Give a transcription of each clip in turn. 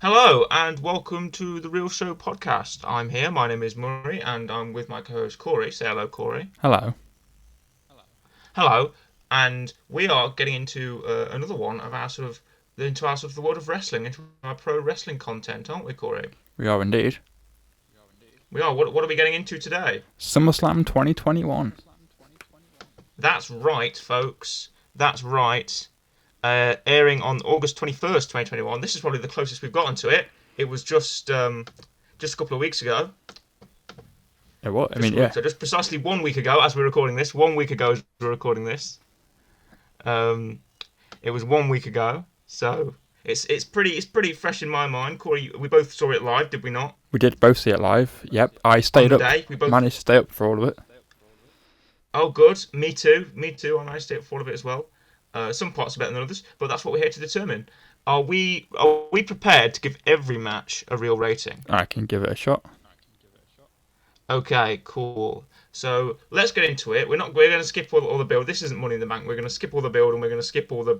Hello and welcome to the Real Show podcast. I'm here. My name is Murray, and I'm with my co-host Corey. Say hello, Corey. Hello. Hello, and we are getting into another one of our the world of wrestling, into our pro wrestling content, aren't we, Corey? We are indeed. We are. What are we getting into today? Summerslam 2021. That's right, folks. That's right. Airing on August 21st, 2021. This is probably the closest we've gotten to it. It was just a couple of weeks ago. What? Yeah. So just precisely 1 week ago, as we're recording this. 1 week ago, as we're recording this. It was 1 week ago, so it's pretty fresh in my mind. Corey, we both saw it live, did we not? We did both see it live. Yep. I stayed up. Managed to stay up for all of it. Oh, good. Me too. I managed to stay up for all of it as well. Some parts are better than others, but that's what we're here to determine. Are we prepared to give every match a real rating? I can give it a shot. Okay, cool. So let's get into it. We're going to skip all the build. This isn't Money in the Bank. We're going to skip all the build and we're going to skip all the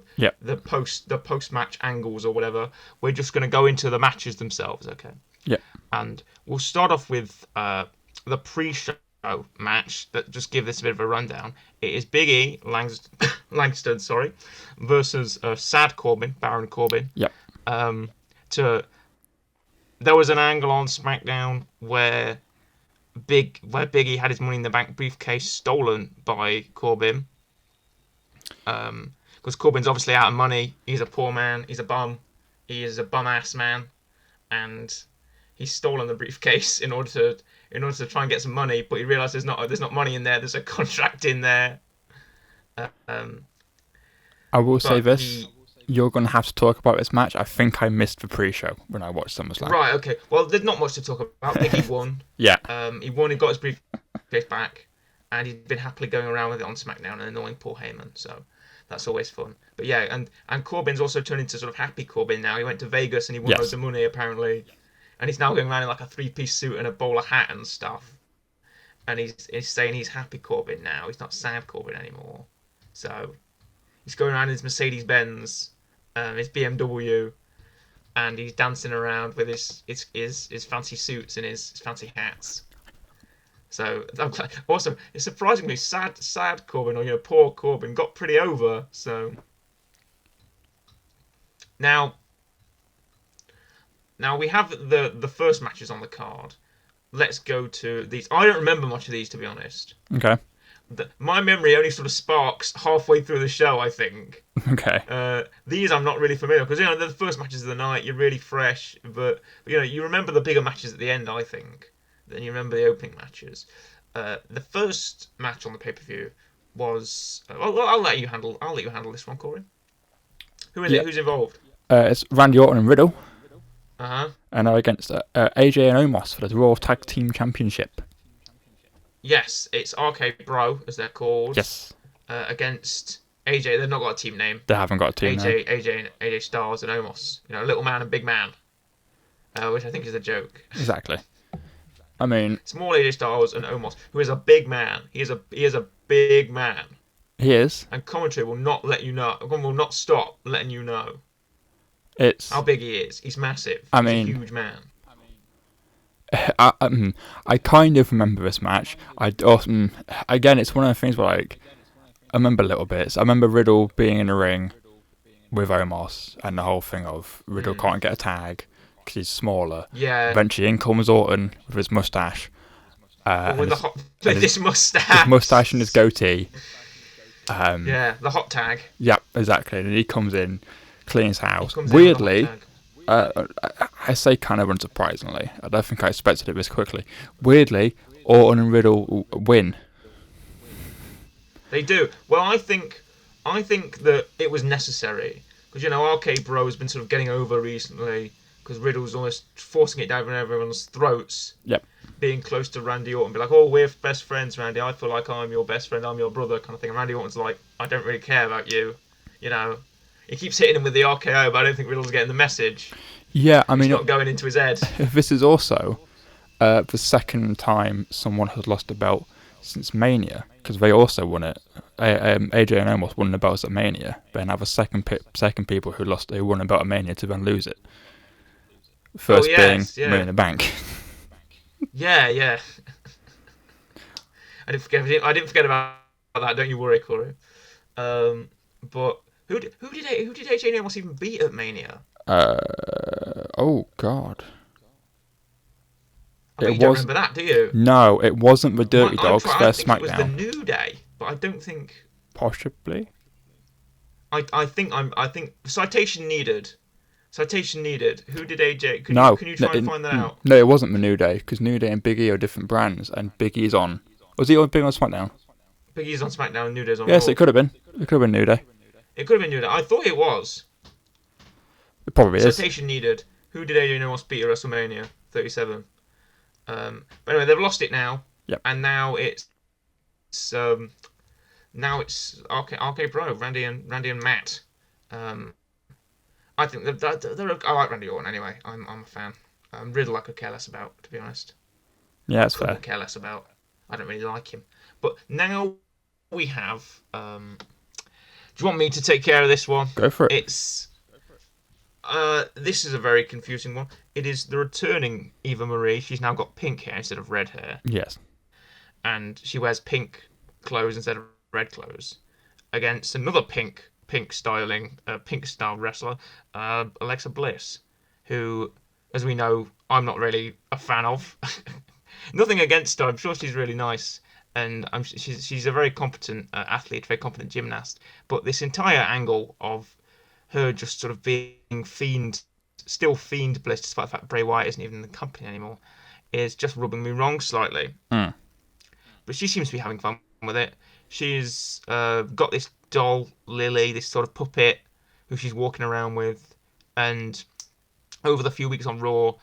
post match angles or whatever. We're just going to go into the matches themselves. Okay. Yeah. And we'll start off with the pre-show match. That just give this a bit of a rundown. It is Big E Langston, versus Sad Corbin, Baron Corbin. Yep. There was an angle on SmackDown where Big E had his Money in the Bank briefcase stolen by Corbin. Because Corbin's obviously out of money. He's a poor man. He's a bum. He is a bum ass man, and he's stolen the briefcase in order to try and get some money. But he realised there's not money in there. There's a contract in there. I will say this. You're going to have to talk about this match. I think I missed the pre-show when I watched SummerSlam. Right, okay. Well, there's not much to talk about. Big E won. Yeah. He won, he got his briefcase back, and he's been happily going around with it on SmackDown and annoying Paul Heyman, so that's always fun. But yeah, and Corbin's also turned into sort of happy Corbin now. He went to Vegas and he won loads of money, apparently. And he's now going around in like a three-piece suit and a bowler hat and stuff. And he's saying he's happy Corbin now. He's not sad Corbin anymore. So he's going around in his Mercedes-Benz, his BMW, and he's dancing around with his fancy suits and his fancy hats. So also, it's surprisingly sad Corbin, or poor Corbin, got pretty over. So now we have the first matches on the card. Let's go to these. I don't remember much of these, to be honest. Okay. My memory only sort of sparks halfway through the show, I think. Okay. These I'm not really familiar because they're the first matches of the night. You're really fresh, but you remember the bigger matches at the end, I think. Then you remember the opening matches. The first match on the pay-per-view was. I'll let you handle this one, Corey. Who is it? Who's involved? It's Randy Orton and Riddle. And they're against AJ and Omos for the Raw Tag Team Championship. Yes, it's RK Bro, as they're called. Yes. Against AJ. They've not got a team name. They haven't got a team name. AJ Styles and Omos. Little man and big man. Which I think is a joke. Exactly. I mean, small AJ Styles and Omos, who is a big man. He is a big man. He is. And commentary will not let you know. Will not stop letting you know. It's how big he is. He's massive. He's a huge man. I kind of remember this match. Again, it's one of the things where I remember little bits. I remember Riddle being in the ring with Omos and the whole thing of Riddle can't get a tag because he's smaller. Yeah. Eventually, in comes Orton with his mustache. With this mustache. His mustache and his goatee. The hot tag. Yep, exactly. And he comes in, cleans house. Weirdly. I say kind of unsurprisingly. I don't think I expected it this quickly. Weirdly, Orton and Riddle win. They do. Well, I think that it was necessary because RK Bro has been sort of getting over recently because Riddle's almost forcing it down everyone's throats. Yep. Being close to Randy Orton, be like, "Oh, we're best friends, Randy. I feel like I'm your best friend. I'm your brother," kind of thing. And Randy Orton's like, "I don't really care about you," He keeps hitting him with the RKO, but I don't think Riddle's getting the message. Yeah, I mean, it's not going into his head. This is also the second time someone has lost a belt since Mania, because they also won it. AJ and Omos won the belts at Mania, but now the second people who won a belt at Mania to then lose it. Oh First being yes, Money in yeah, the Bank. yeah, yeah. I didn't forget about that. Don't you worry, Corey. Um, but who did AJ Styles even beat at Mania? Oh God, I bet it you don't was remember that, do you? no, it wasn't the Dirty Dogs I versus think it was the SmackDown. New Day, but I don't think. Possibly. I think citation needed. Citation needed. Who did AJ? No, Can you try and find that out? no, it wasn't the New Day because New Day and Big E are different brands, and Big E's on. Was he on Big on SmackDown? Big E's on SmackDown and New Day's on Yes, Raw. it could have been. It could have been New Day. It could have been New Day. I thought it was. It probably is. Citation needed. Who did AJ Styles beat at WrestleMania 37? But anyway, they've lost it now, Yep. and um, now it's RK Bro, Randy and Matt. Um, I think I like Randy Orton anyway. I'm a fan. Riddle I could care less about, to be honest. Yeah, that's fair. Couldn't care less about. I don't really like him. But now we have. Do you want me to take care of this one? Go for it. It's. This is a very confusing one. It is the returning Eva Marie. She's now got pink hair instead of red hair, Yes. and she wears pink clothes instead of red clothes against another pink style wrestler, Alexa Bliss, who, as we know, I'm not really a fan of. Nothing against her. I'm sure she's really nice, and she's a very competent athlete, very competent gymnast. But this entire angle of her just sort of being still fiend Bliss, despite the fact Bray Wyatt isn't even in the company anymore, is just rubbing me wrong slightly. Mm. But she seems to be having fun with it. She's got this doll, Lily, this sort of puppet who she's walking around with. And over the few weeks on Raw,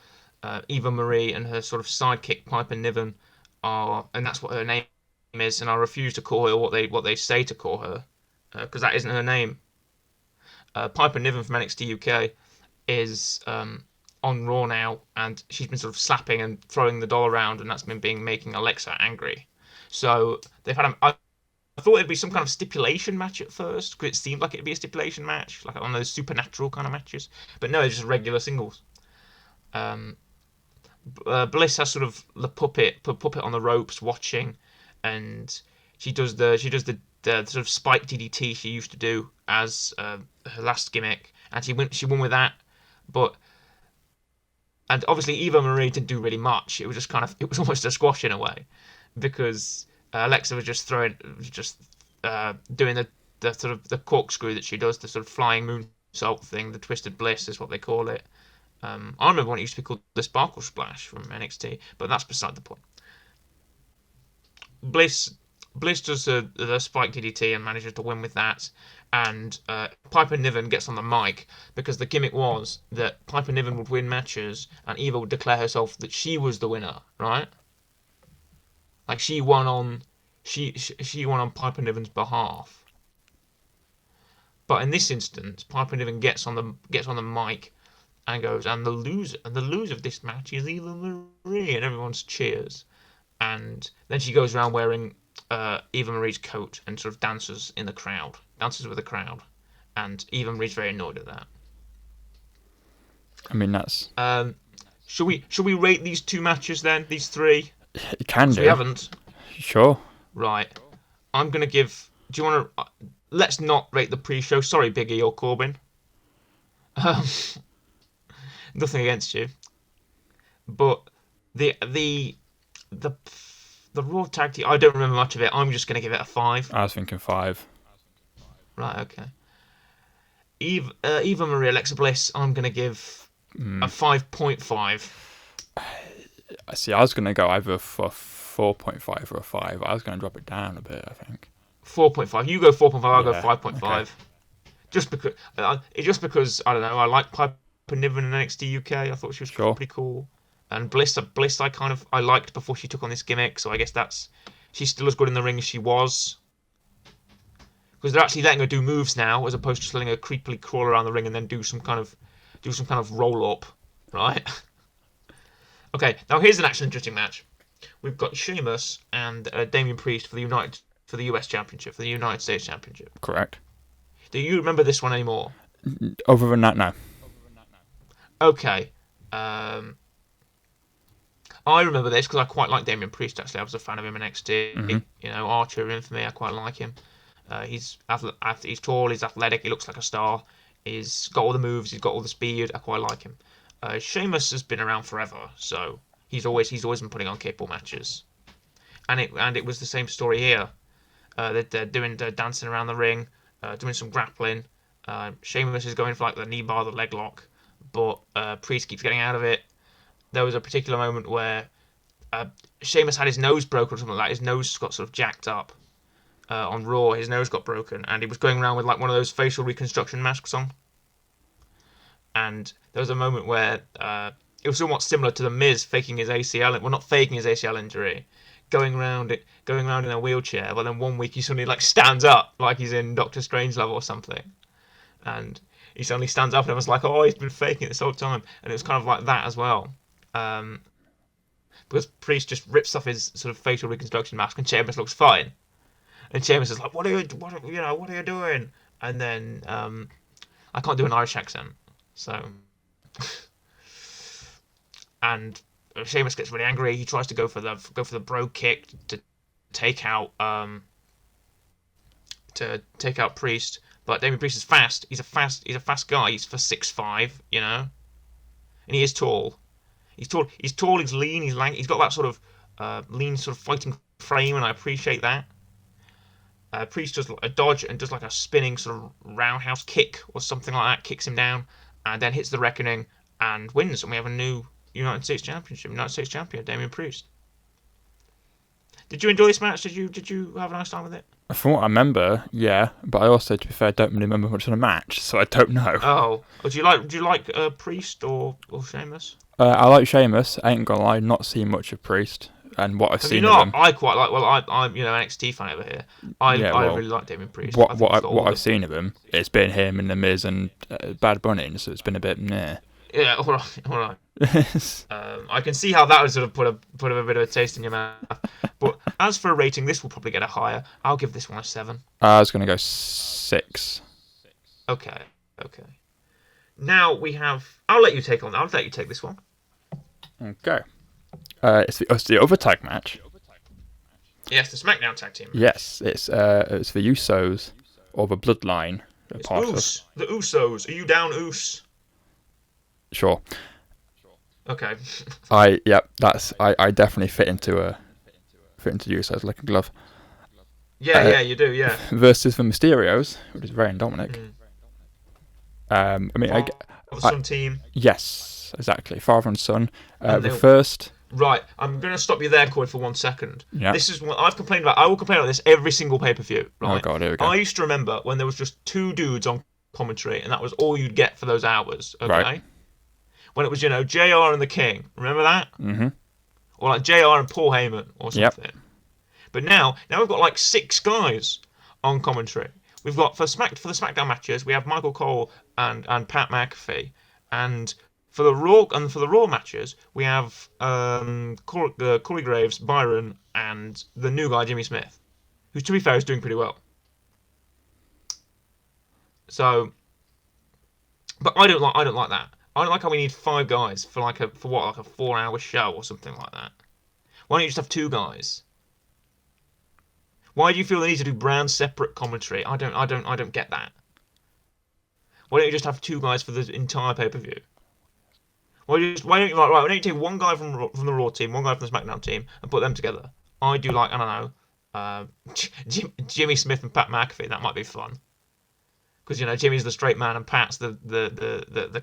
Eva Marie and her sort of sidekick, Piper Niven, and that's what her name is. And I refuse to call her what they say to call her, because that isn't her name. Piper Niven from NXT UK is on Raw now, and she's been sort of slapping and throwing the doll around, and that's been making Alexa angry. So they've had I thought it'd be some kind of stipulation match at first, because it seemed like it'd be a stipulation match, like one of those supernatural kind of matches. But no, it's just regular singles. Bliss has sort of the puppet on the ropes watching, and she does the sort of spike DDT she used to do as her last gimmick, and she won with that. And obviously Eva Marie didn't do really much. It was just it was almost a squash in a way, because Alexa was just doing the sort of the corkscrew that she does, the sort of flying moonsault thing, the twisted bliss is what they call it. I remember when it used to be called the Sparkle Splash from NXT, but that's beside the point. Bliss does the spike DDT and manages to win with that, and Piper Niven gets on the mic, because the gimmick was that Piper Niven would win matches and Eva would declare herself that she was the winner, right? Like she won on Piper Niven's behalf. But in this instance, Piper Niven gets on the mic and goes, and the loser of this match is Eva Marie, and everyone's cheers. And then she goes around wearing Eva Marie's coat and sort of dances with the crowd, and Eva Marie's very annoyed at that. I mean, that's. Should we rate these two matches then? These three? You can do. We haven't. Sure. Right. I'm gonna give. Do you want to? Let's not rate the pre-show. Sorry, Big E or Corbin. Nothing against you, but the Raw tag team. I don't remember much of it. I'm just gonna give it a 5. I was thinking 5. Right. Okay. Eva Marie, Alexa Bliss. I'm gonna give a 5.5. See, I was going to go either for 4.5 or a 5. I was going to drop it down a bit, I think. 4.5. You go 4.5. I'll go Yeah, 5.5. okay. Just because I don't know. I like Piper Niven in NXT UK. I thought she was Sure. pretty cool. And Bliss, I liked before she took on this gimmick. So I guess she's still as good in the ring as she was. Because they're actually letting her do moves now, as opposed to just letting her creepily crawl around the ring and then do some kind of roll up, right? Okay, now here's an actually interesting match. We've got Sheamus and Damian Priest for the US Championship, for the United States Championship. Correct. Do you remember this one anymore? Other than that, no. Okay. Um, I remember this because I quite like Damien Priest. Actually, I was a fan of him in Hmm. NXT. You know, Archer in for me. I quite like him. He's tall. He's athletic. He looks like a star. He's got all the moves. He's got all the speed. I quite like him. Sheamus has been around forever, so he's always been putting on capable matches. And it was the same story here. They're dancing around the ring, doing some grappling. Sheamus is going for like the knee bar, the leg lock, but Priest keeps getting out of it. There was a particular moment where uh, Sheamus had his nose broken or something like that. His nose got sort of jacked up on Raw. His nose got broken, and he was going around with like one of those facial reconstruction masks on. And there was a moment where it was somewhat similar to the Miz faking his ACL. Well, not faking his ACL injury, going around in a wheelchair. But then one week he suddenly like stands up, like he's in Doctor Strangelove or something, and he suddenly stands up and I was like, oh, he's been faking it this whole time, and it was kind of like that as well. Um, because Priest just rips off his sort of facial reconstruction mask, and Sheamus looks fine. And Sheamus is like, what are you doing? And then I can't do an Irish accent, so and Sheamus gets really angry. He tries to go for the bro kick take out um to take out Priest, but Damien Priest is fast. He's a fast guy. He's for 6'5", you know, and he is tall. He's tall. He's tall. He's lean. He's lanky. He's got that sort of lean, sort of fighting frame, and I appreciate that. Priest does a dodge and does like a spinning sort of roundhouse kick or something like that, kicks him down, and then hits the Reckoning and wins, and we have a new United States champion, Damien Priest. Did you enjoy this match? Did you have a nice time with it? From what I remember, yeah, but I also, to be fair, don't really remember much of the match, so I don't know. Do you like Priest or Sheamus? I like Sheamus. I ain't gonna lie, not seen much of Priest, and what I've Have you seen of not? him. I quite like. Well, I'm NXT fan over here. I Yeah, I well, really like Damien Priest. I what think what he's I, got what all I've the seen of him, it's been him and the Miz and Bad Bunny, so it's been a bit nah. yeah. All right. I can see how that would sort of put a bit of a taste in your mouth. But as for a rating, this will probably get a higher. I'll give this one a 7. I was gonna go 6. Okay. Okay. Now we have. I'll let you take on. I'll let you take this one. Okay. It's the other tag match. Yes, the SmackDown tag team. Yes, it's the Usos or the Bloodline. It's Oos. The Usos. Are you down, Oos? Sure. Okay. I definitely fit into Usos like a glove. Yeah, you do. Yeah. Versus the Mysterios, which is Ray and Dominic. I mean, The Sun team. yes, exactly, father and son. And The first. Right, I'm going to stop you there, Corey, for 1 second. Yeah. This is what I've complained about. I will complain about this every single pay-per-view. Right? Oh god, here we go. I used to remember when there was just 2 dudes on commentary, and that was all you'd get for those hours. Okay. Right. When it was, JR and the King. Remember that? Mm-hmm. Or like JR and Paul Heyman or something. Yep. But now we've got like 6 guys on commentary. We've got for the SmackDown matches, we have Michael Cole and Pat McAfee, and for the Raw matches, we have Corey Graves, Byron, and the new guy Jimmy Smith, who, to be fair, is doing pretty well. So, but I don't like that. I don't like how we need 5 guys for like a 4-hour show or something like that. Why don't you just have 2 guys? Why do you feel the need to do brand separate commentary? I don't get that. Why don't you just have 2 guys for the entire pay-per-view? Why don't you take 1 guy from the Raw team, 1 guy from the SmackDown team, and put them together? I do like, I don't know, Jimmy Smith and Pat McAfee. That might be fun. Because Jimmy's the straight man and Pat's the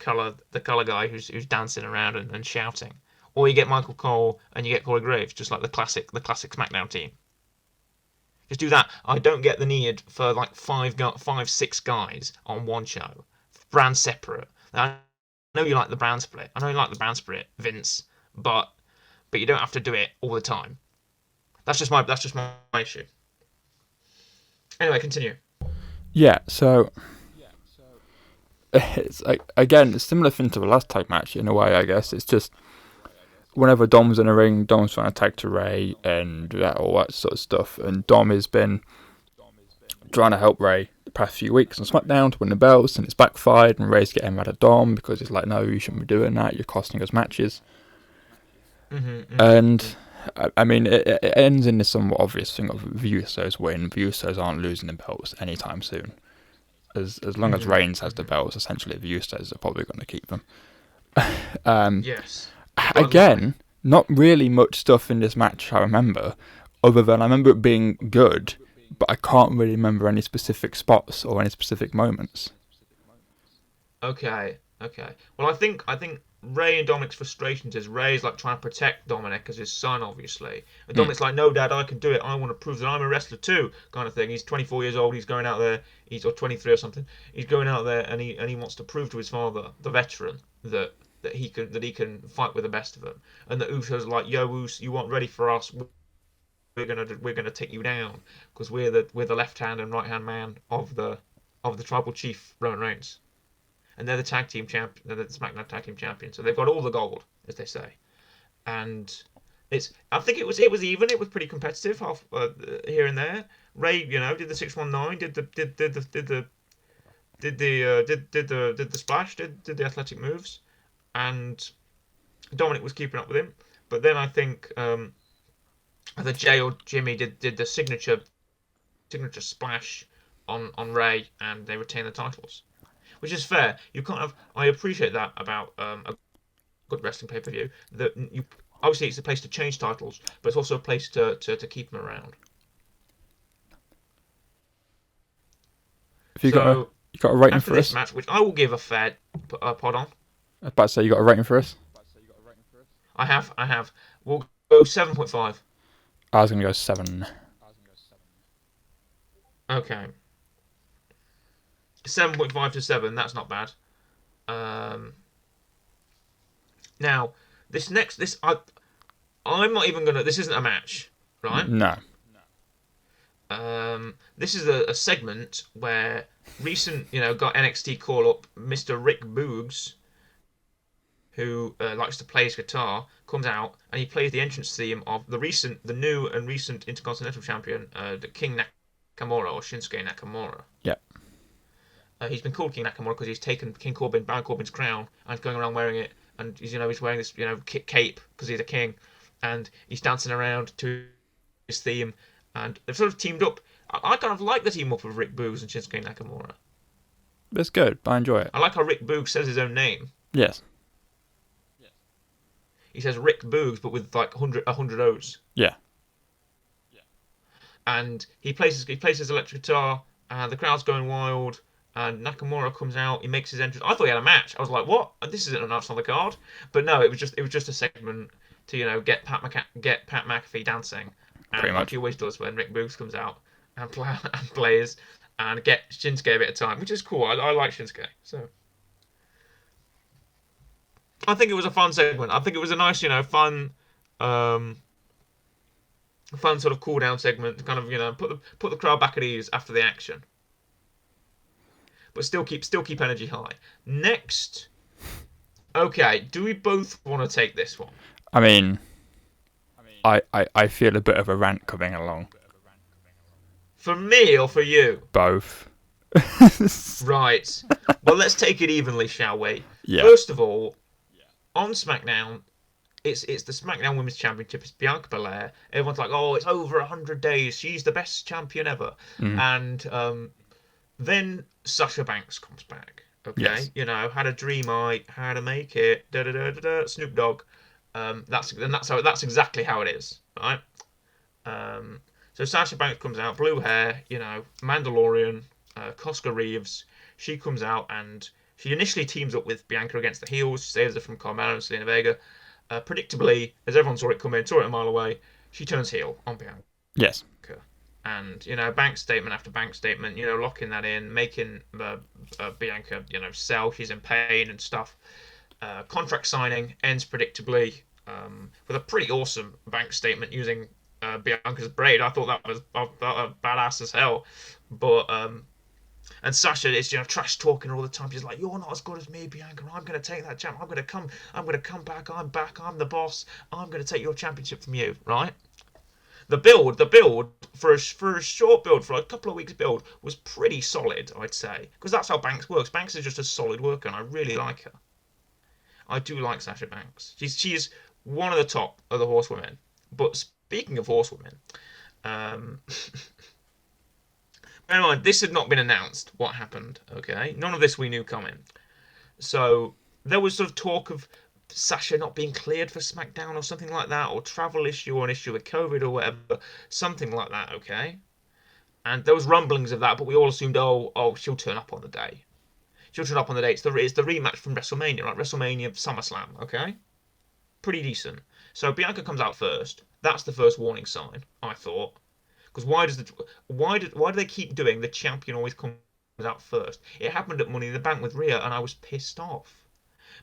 color guy who's dancing around and shouting. Or you get Michael Cole and you get Corey Graves, just like the classic SmackDown team. Just do that. I don't get the need for like 6 guys on one show, brand separate. Now, I know you like the brand split. I know you like the brand split, Vince, but you don't have to do it all the time. That's just my issue. Anyway, continue. Yeah. So. It's again a similar thing to the last tag match in a way, I guess. It's just whenever Dom's in a ring, Dom's trying to tag to Ray and all that sort of stuff, and Dom has been trying to help Ray the past few weeks on SmackDown to win the belts, and it's backfired, and Ray's getting mad at Dom because he's like, no, you shouldn't be doing that, you're costing us matches. And I mean, it ends in this somewhat obvious thing of the Usos win. The Usos aren't losing the belts anytime soon. As long as Reigns has the belts, essentially the Usos are probably going to keep them. Yes. Again, not really much stuff in this match I remember, other than I remember it being good, but I can't really remember any specific spots or any specific moments. Okay. Well, I think Ray and Dominic's frustrations is Ray's like trying to protect Dominic as his son, obviously, and Dominic's like, "No, Dad, I can do it. I want to prove that I'm a wrestler too," kind of thing. He's 24 years old. He's going out there. He's or 23 or something. He's going out there and he wants to prove to his father, the veteran, that he can fight with the best of them. And the Usos are like, "Yo, Us, you aren't ready for us. We're gonna take you down because we're the left hand and right hand man of the tribal chief Roman Reigns." And they're the tag team champ. They're the SmackDown tag team champions. So they've got all the gold, as they say. And I think it was even. It was pretty competitive, half here and there. Ray, did the 619, did the splash, did the athletic moves, and Dominic was keeping up with him. But then I think either Jay or Jimmy did the signature splash on Ray, and they retained the titles. Which is fair. I appreciate that about a good wrestling pay per view. That you obviously it's a place to change titles, but it's also a place to keep them around. Have you got a rating after for this us? match, which I will give a fair pod on. I was about to say you got a rating for us. I have. We'll go 7.5. I was going to go 7. Okay. 7.5 to 7. That's not bad. Now I'm not even gonna. This isn't a match, right? No. This is a segment where recent, got NXT call up Mr. Rick Boogs, who likes to play his guitar, comes out and he plays the entrance theme of the new and recent Intercontinental Champion, the King Nakamura or Shinsuke Nakamura. Yeah. He's been called King Nakamura because he's taken Baron Corbin's crown and going around wearing it, and he's wearing this cape because he's a king, and he's dancing around to his theme, and they've sort of teamed up. I kind of like the team up of Rick Boogs and Shinsuke Nakamura. It's good. I enjoy it. I like how Rick Boogs says his own name. Yes. He says Rick Boogs, but with like 100 O's. Yeah. And he plays his electric guitar, and the crowd's going wild. And Nakamura comes out. He makes his entrance. I thought he had a match. I was like, "What? This isn't announced on the card." But no, it was just a segment to get Pat McAfee dancing, and Pretty much. like he always does when Rick Boogs comes out and plays and get Shinsuke a bit of time, which is cool. I like Shinsuke, so I think it was a fun segment. I think it was a nice, fun sort of cool down segment to kind of put the crowd back at ease after the action. But still keep energy high. Next, okay, do we both want to take this one? I mean, I feel a bit of a rant coming along. For me or for you? Both. Right. Well, let's take it evenly, shall we? Yeah. First of all, on SmackDown, it's the SmackDown Women's Championship. It's Bianca Belair. Everyone's like, "Oh, it's over 100 days. She's the best champion ever." And then Sasha Banks comes back. Okay, Yes. Had a dream, how to make it. Da da da da da. Snoop Dogg. That's exactly how it is, right? So Sasha Banks comes out, blue hair, Mandalorian, Cosca Reeves. She comes out and she initially teams up with Bianca against the heels, saves her from Carmella and Selena Vega. Predictably, as everyone saw it a mile away, she turns heel on Bianca. Yes. And, bank statement after bank statement, locking that in, making Bianca, sell. She's in pain and stuff. Contract signing ends predictably with a pretty awesome bank statement using Bianca's braid. I thought that was badass as hell. But and Sasha is trash talking her all the time. She's like, "You're not as good as me, Bianca. I'm gonna take that champ. I'm gonna come back. I'm back. I'm the boss. I'm gonna take your championship from you." Right? The build for a short build, for a couple of weeks build, was pretty solid, I'd say, because that's how Banks works. Banks is just a solid worker, and I really like her. I do like Sasha Banks. She's one of the top of the horsewomen. But speaking of horsewomen, um, bear in mind this had not been announced. What happened? Okay, none of this we knew coming. So there was sort of talk of Sasha not being cleared for SmackDown or something like that, or travel issue or an issue with COVID or whatever, something like that. Okay, and there was rumblings of that, but we all assumed, oh, she'll turn up on the day. She'll turn up on the day. It's the rematch from WrestleMania, right? WrestleMania SummerSlam. Okay, pretty decent. So Bianca comes out first. That's the first warning sign, I thought. Because why do they keep doing the champion always comes out first? It happened at Money in the Bank with Rhea, and I was pissed off.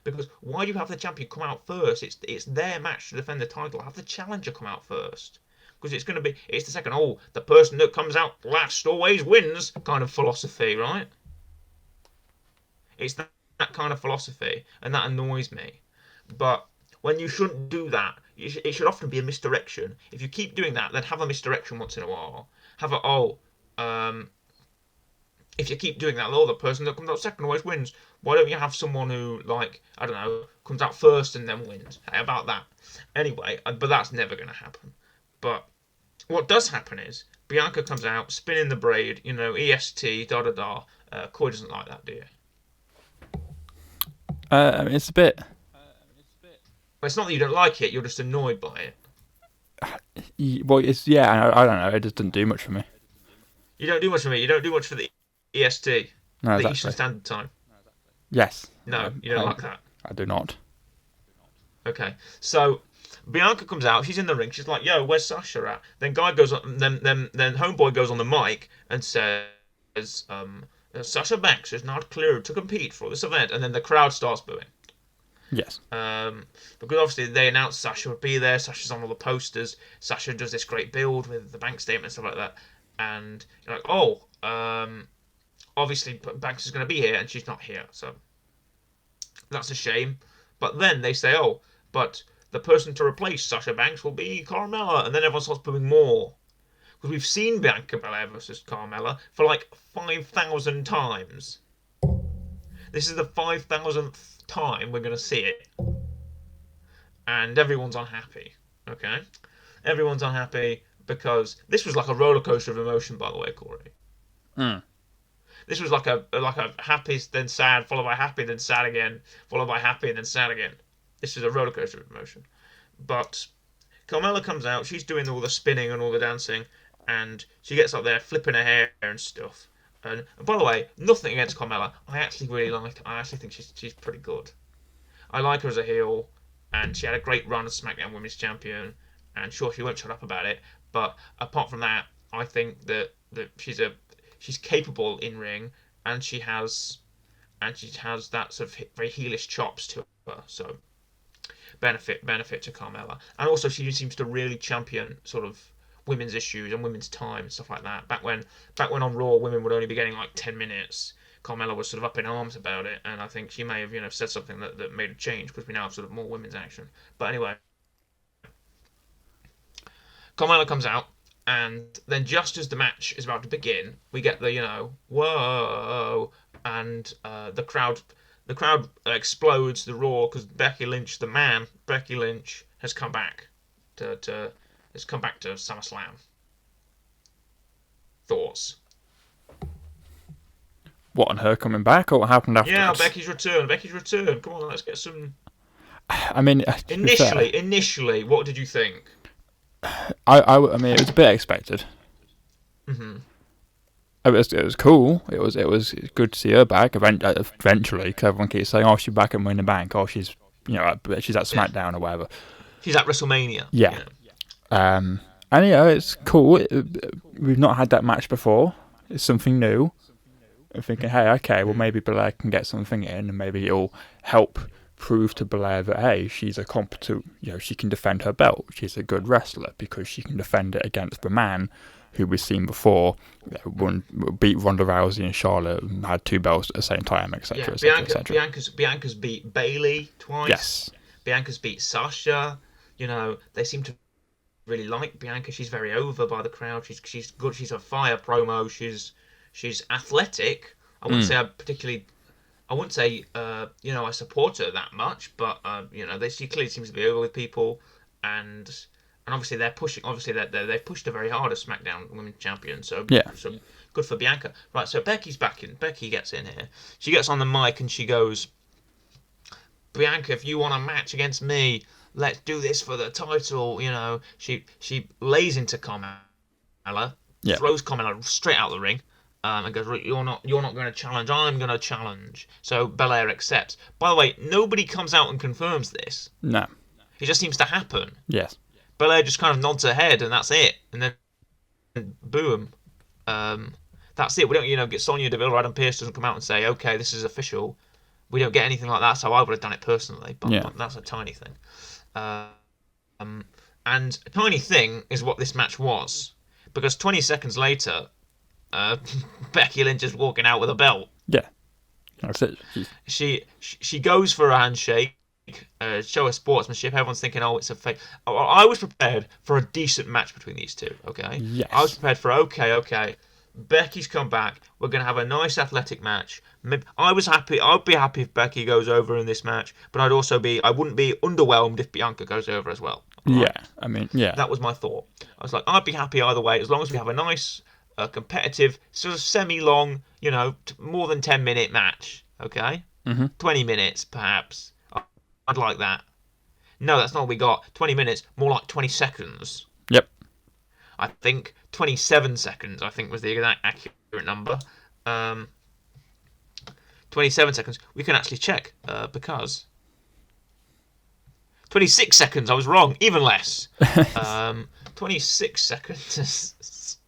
Because why do you have the champion come out first? It's their match to defend the title. Have the challenger come out first. Because it's the second, the person that comes out last always wins kind of philosophy, right? It's that kind of philosophy, and that annoys me. But when you shouldn't do that, it should often be a misdirection. If you keep doing that, then have a misdirection once in a while. If you keep doing that, the person that comes out second always wins. Why don't you have someone who, like, I don't know, comes out first and then wins? How about that? Anyway, but that's never going to happen. But what does happen is Bianca comes out, spinning the braid, EST, da da da. Corey doesn't like that, do you? I mean, it's a bit. Well, it's not that you don't like it; you're just annoyed by it. Well, it's I don't know. It just doesn't do much for me. You don't do much for me. You don't do much for the EST, No, the exactly. Eastern Standard Time. Yes. No, you don't like that. I do not. Okay, so Bianca comes out. She's in the ring. She's like, "Yo, where's Sasha at?" Then guy goes on. Then homeboy goes on the mic and says, "Sasha Banks is not cleared to compete for this event." And then the crowd starts booing. Yes. Because obviously they announced Sasha would be there. Sasha's on all the posters. Sasha does this great build with the bank statement and stuff like that. And you're like, obviously Banks is going to be here, and she's not here. So that's a shame. But then they say, but the person to replace Sasha Banks will be Carmella. And then everyone starts booing more. Because we've seen Bianca Belair versus Carmella for like 5,000 times. This is the 5,000th time we're going to see it. And everyone's unhappy. Okay? Everyone's unhappy because this was like a roller coaster of emotion, by the way, Corey. This was like a happy, then sad, followed by happy, then sad again, followed by happy, and then sad again. This is a roller coaster of emotion. But Carmella comes out, she's doing all the spinning and all the dancing, and she gets up there flipping her hair and stuff. And by the way, nothing against Carmella. I actually really like her. I actually think she's pretty good. I like her as a heel, and she had a great run as SmackDown Women's Champion. And sure, she won't shut up about it. But apart from that, I think that she's capable in ring, and she has that sort of very heelish chops to her. So benefit to Carmella, and also she seems to really champion sort of women's issues and women's time and stuff like that. Back when on Raw women would only be getting like 10 minutes, Carmella was sort of up in arms about it, and I think she may have said something that made a change because we now have sort of more women's action. But anyway, Carmella comes out, and then just as the match is about to begin, we get the whoa, and the crowd explodes, the roar, because Becky Lynch has come back to SummerSlam. Thoughts? What, on her coming back, or what happened afterwards? Yeah, Becky's return. Come on, let's get some. I mean, initially, what did you think? I mean, it was a bit expected. Mm-hmm. It was cool. It was good to see her back eventually, because everyone keeps saying, "Oh, she's back at Money in the Bank. Oh, she's she's at SmackDown or whatever." She's at WrestleMania. Yeah. And it's cool. We've not had that match before. It's something new. I'm thinking, hey, okay, well maybe Belair can get something in, and maybe it'll help prove to Belair that hey, she's a competent. She can defend her belt. She's a good wrestler because she can defend it against the man who we've seen before, beat Ronda Rousey and Charlotte, and had 2 belts at the same time, etc. Bianca's beat Bayley twice. Yes. Bianca's beat Sasha. They seem to really like Bianca. She's very over by the crowd. She's good. She's a fire promo. She's athletic. I wouldn't Mm. say I wouldn't say I support her that much, but she clearly seems to be over with people, and obviously they're pushing. Obviously they've pushed her very hard as SmackDown Women's Champion. So Yeah. good for Bianca. Right. So Becky's back in. Becky gets in here. She gets on the mic and she goes, Bianca, if you want a match against me, let's do this for the title. She lays into Carmella, Yeah. throws Carmella straight out the ring, and goes, you're not going to challenge. I'm going to challenge. So Belair accepts. By the way, nobody comes out and confirms this. No. It just seems to happen. Yes. Belair just kind of nods her head, and that's it. And then boom. That's it. We don't, get Sonya Deville or Adam Pearce doesn't come out and say, okay, this is official. We don't get anything like that, so I would have done it personally, but that's a tiny thing. And a tiny thing is what this match was, because 20 seconds later, Becky Lynch is walking out with a belt. Yeah. That's it. She goes for a handshake, show her sportsmanship. Everyone's thinking, oh, it's a fake. I was prepared for a decent match between these two, okay? Yes. I was prepared for, okay. Becky's come back. We're going to have a nice athletic match. I was happy. I'd be happy if Becky goes over in this match, but I wouldn't be underwhelmed if Bianca goes over as well. Right? Yeah, I mean, yeah. That was my thought. I was like, I'd be happy either way as long as we have a nice, competitive, sort of semi-long, more than 10-minute match. Okay, 20 minutes perhaps. I'd like that. No, that's not what we got. 20 minutes, more like 20 seconds. Yep. I think 27 seconds, I think, was the exact accurate number. 27 seconds. We can actually check, because 26 seconds, I was wrong. Even less. 26 seconds.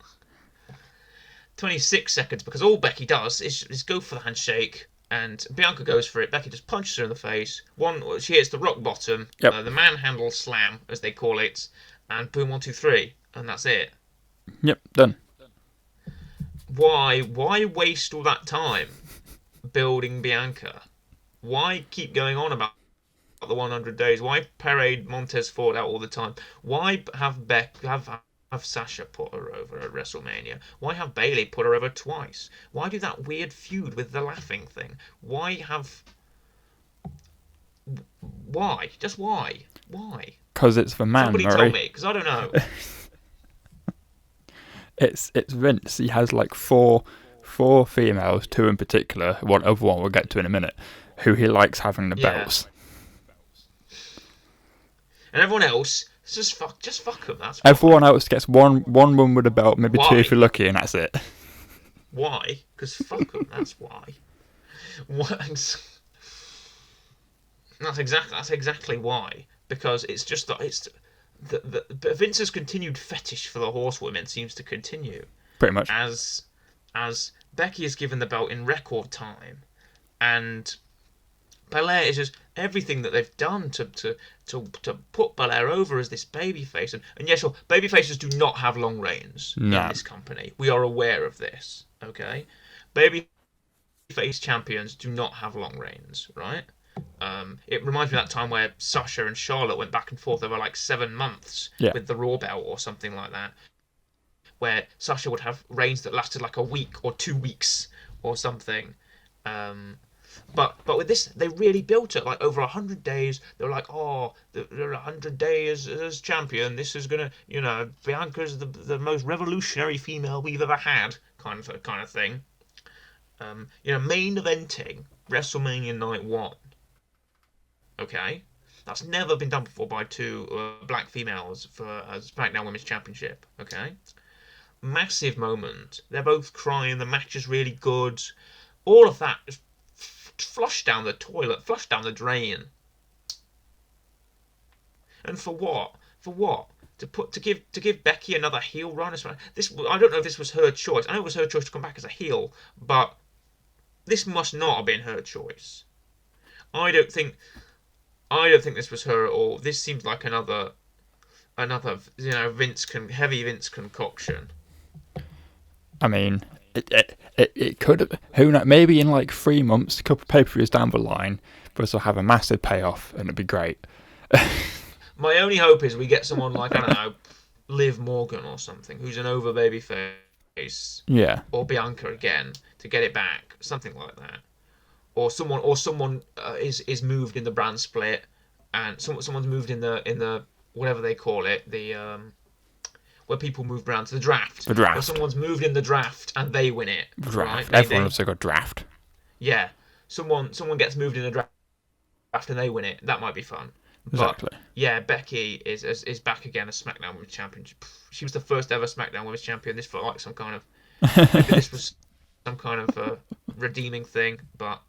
26 seconds, because all Becky does is go for the handshake, and Bianca goes for it. Becky just punches her in the face. She hits the rock bottom, the manhandle slam, as they call it, and boom, 1, 2, 3. And that's it. Yep, done. Why waste all that time building Bianca? Why keep going on about the 100 days? Why parade Montez Ford out all the time? Why have have Sasha put her over at WrestleMania? Why have Bayley put her over twice? Why do that weird feud with the laughing thing? Why? Just why? Why? Because it's the man, Somebody Murray. tell me, because I don't know. It's Vince. He has like four females, two in particular. One we'll get to in a minute, who he likes having the belts. And everyone else, just fuck them. That's why. Everyone else gets one with a belt, maybe why? Two if you're lucky, and that's it. Why? Because fuck them. That's why. That's exactly why. Because it's just that the Vince's continued fetish for the horsewomen seems to continue. Pretty much. As Becky is given the belt in record time, and Belair is just everything that they've done to put Belair over as this babyface. And yes, sure, babyfaces do not have long reigns in this company. We are aware of this. Okay, babyface champions do not have long reigns, right? It reminds me of that time where Sasha and Charlotte went back and forth over like 7 months with the Raw belt or something like that, where Sasha would have reigns that lasted like a week or 2 weeks or something. But with this, they really built it like over 100 days. They were like, oh, the 100 days as champion. This is gonna, Bianca's the most revolutionary female we've ever had, kind of thing. Main eventing WrestleMania Night 1. Okay, that's never been done before by two black females for a SmackDown Women's Championship. Okay, massive moment. They're both crying. The match is really good. All of that just flushed down the toilet, flushed down the drain. And for what? For what? To give Becky another heel run? I don't know if this was her choice. I know it was her choice to come back as a heel, but this must not have been her choice. I don't think this was her at all. This seems like another heavy Vince concoction. I mean, it could have. Who knows? Maybe in like 3 months, a couple of pay-per-views down the line, this will have a massive payoff, and it'd be great. My only hope is we get someone like, I don't know, Liv Morgan or something, who's an over baby face, Yeah. or Bianca again to get it back, something like that. Or someone is moved in the brand split, and someone's moved in the whatever they call it, the where people move around to the draft. The Or draft. someone's moved in the draft and they win it. Right? Draft. Everyone loves a good draft. Yeah. Someone gets moved in the draft and they win it. That might be fun. Exactly. But yeah, Becky is back again as SmackDown Women's Champion. She was the first ever SmackDown Women's Champion. This felt like some kind of maybe this was some kind of redeeming thing, but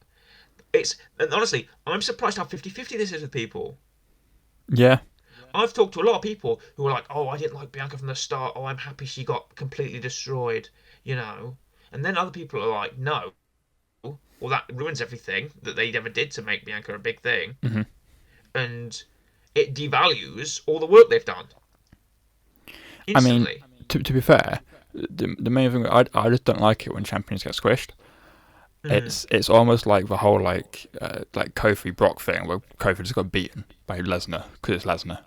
and honestly, I'm surprised how 50-50 this is with people. Yeah. I've talked to a lot of people who are like, "Oh, I didn't like Bianca from the start. Oh, I'm happy she got completely destroyed," And then other people are like, "No, well that ruins everything that they ever did to make Bianca a big thing, Mm-hmm. and it devalues all the work they've done instantly." I mean, to be fair, the main thing I just don't like it when champions get squished. It's almost like the whole like Kofi Brock thing where Kofi just got beaten by Lesnar because it's Lesnar.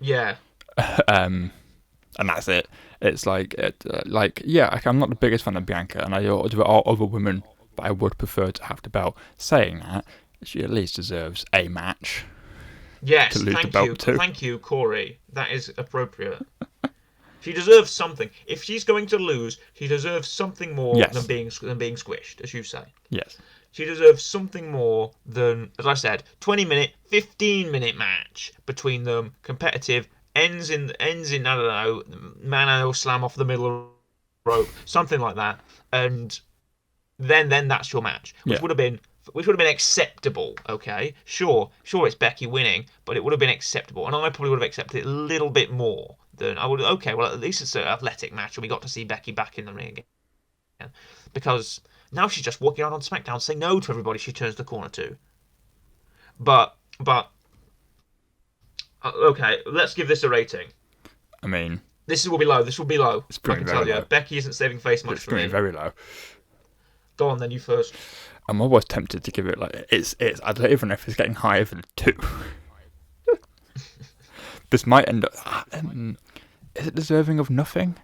Yeah. And that's it. It's like I'm not the biggest fan of Bianca, and there are other women that I would prefer to have the belt. Saying that, she at least deserves a match. Yes, To lose the thank belt you, too. thank you, Corey. That is appropriate. She deserves something. If she's going to lose, she deserves something more Yes. than being squished, as you say. Yes. She deserves something more than, as I said, 20-minute, 15-minute match between them, competitive, ends in I don't know, Mano slam off the middle rope, something like that, and then that's your match, which Yeah. would have been acceptable. Okay, sure, it's Becky winning, but it would have been acceptable, and I probably would have accepted it a little bit more than I would. Okay, well, at least it's an athletic match, and we got to see Becky back in the ring again, because now she's just walking around on SmackDown saying no to everybody she turns the corner to. But okay, let's give this a rating. I mean, This will be low. This will be low. It's I pretty can very tell you. low. Becky isn't saving face much it's for going to me. be very low. Go on, then you first. I'm always tempted to give it like it's. I don't even know if it's getting higher than 2. This might end up. Is it deserving of nothing?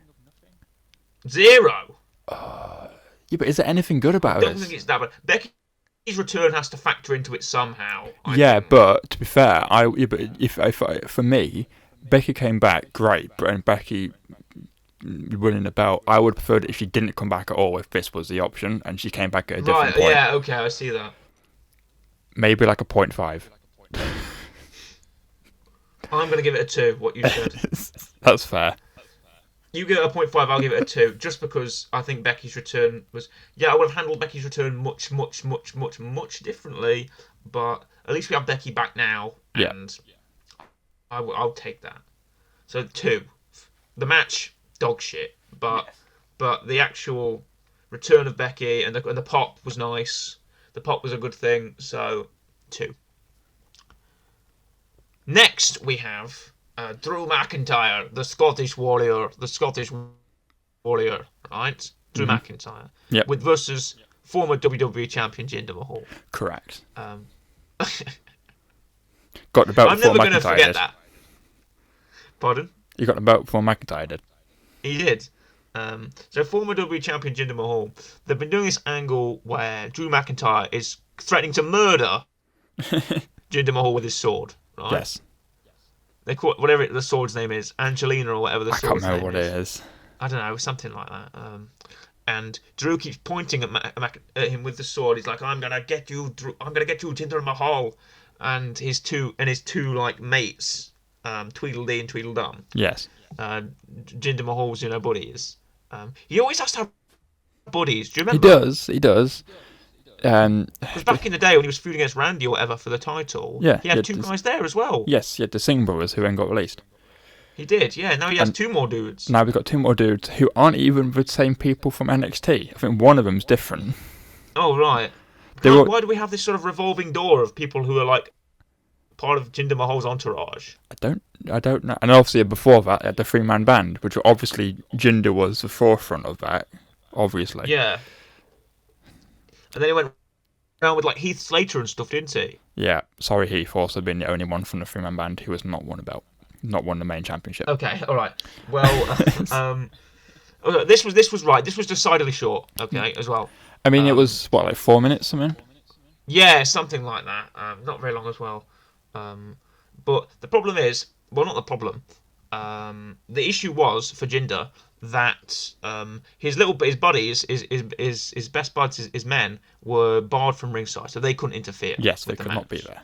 0. Yeah, but is there anything good about I don't it? think it's that bad. Becky's return has to factor into it somehow. I Yeah, think. but to be fair, but if for me, Becky came back great, and Becky winning the belt, I would prefer it if she didn't come back at all. If this was the option, and she came back at a different point, Yeah, okay, I see that. maybe like a 0.5. I'm going to give it a 2, what you said. That's fair. You give it a 0.5, I'll give it a 2, just because I think Becky's return was... Yeah, I would have handled Becky's return much differently, but at least we have Becky back now, and I'll take that. So 2. The match, dog shit, but the actual return of Becky and the pop was nice. The pop was a good thing, so 2. Next, we have Drew McIntyre, the Scottish Warrior, right? Drew McIntyre, Yep. with versus former WWE Champion Jinder Mahal. Correct. I'm Got the belt before never going to McIntyre forget did. that. Pardon? You got the belt before McIntyre did. He did. So former WWE Champion Jinder Mahal, they've been doing this angle where Drew McIntyre is threatening to murder Jinder Mahal with his sword, right? Yes. They call it, whatever the sword's name is, Angelina or whatever the I can't sword's remember name what is. it is. I don't know, something like that. And Drew keeps pointing at him with the sword. He's like, "I'm gonna get you, Drew. I'm gonna get you, Jinder Mahal." And his two like mates, Tweedledee and Tweedledum. Yes. Jinder Mahal's buddies. He always has to have buddies. Do you He remember? He does. Because back in the day when he was feuding against Randy or whatever for the title, Yeah, he had yeah, 2 guys there as well. Yes, he had the Singh brothers who then got released. He did, yeah. Now he has 2 more dudes. Now we've got 2 more dudes who aren't even the same people from NXT. I think one of them's different. Oh, right. Why do we have this sort of revolving door of people who are like part of Jinder Mahal's entourage? I don't know. And obviously before that, they had the 3-man band, which obviously Jinder was the forefront of that. Obviously. Yeah. And then he went around with like Heath Slater and stuff, didn't he? Yeah. Sorry, Heath, also being the only one from the 3-man band who has not won a belt. not won the main championship. Okay, all right. Well, this was right. This was decidedly short. Okay, as well. I mean, it Um, was what, like 4 minutes, something. yeah, something like that. Not very long as well. Um, but the problem is, well, not the problem. The issue was for Jinder that his buddies, his best buds, his men were barred from ringside, so they couldn't interfere Yes, they with the could not be match. there.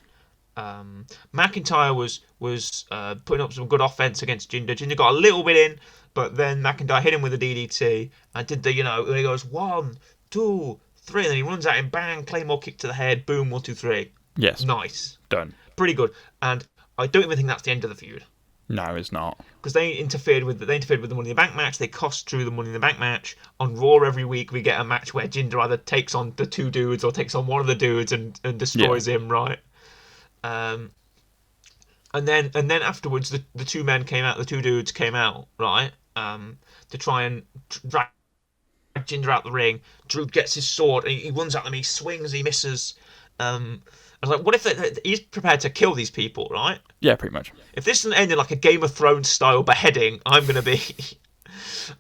McIntyre was putting up some good offense against Jinder. Jinder got a little bit in, but then McIntyre hit him with a DDT and did the when he goes 1, 2, 3, and then he runs out and bang, Claymore kick to the head, boom, 1, 2, 3, Yes, nice, done. pretty good. And I don't even think that's the end of the feud No, it's not. because they interfered with the Money in the Bank match. They cost Drew the Money in the Bank match. On Raw every week we get a match where Jinder either takes on the two dudes or takes on one of the dudes and destroys him, right? Um, and then afterwards the two men came out, the two dudes came out, right? To try and drag Jinder out the ring. Drew gets his sword and he runs at them. He swings, he misses. I was like, what if he's prepared to kill these people, right? Yeah, pretty much. If this doesn't end in like a Game of Thrones style beheading, I'm gonna be,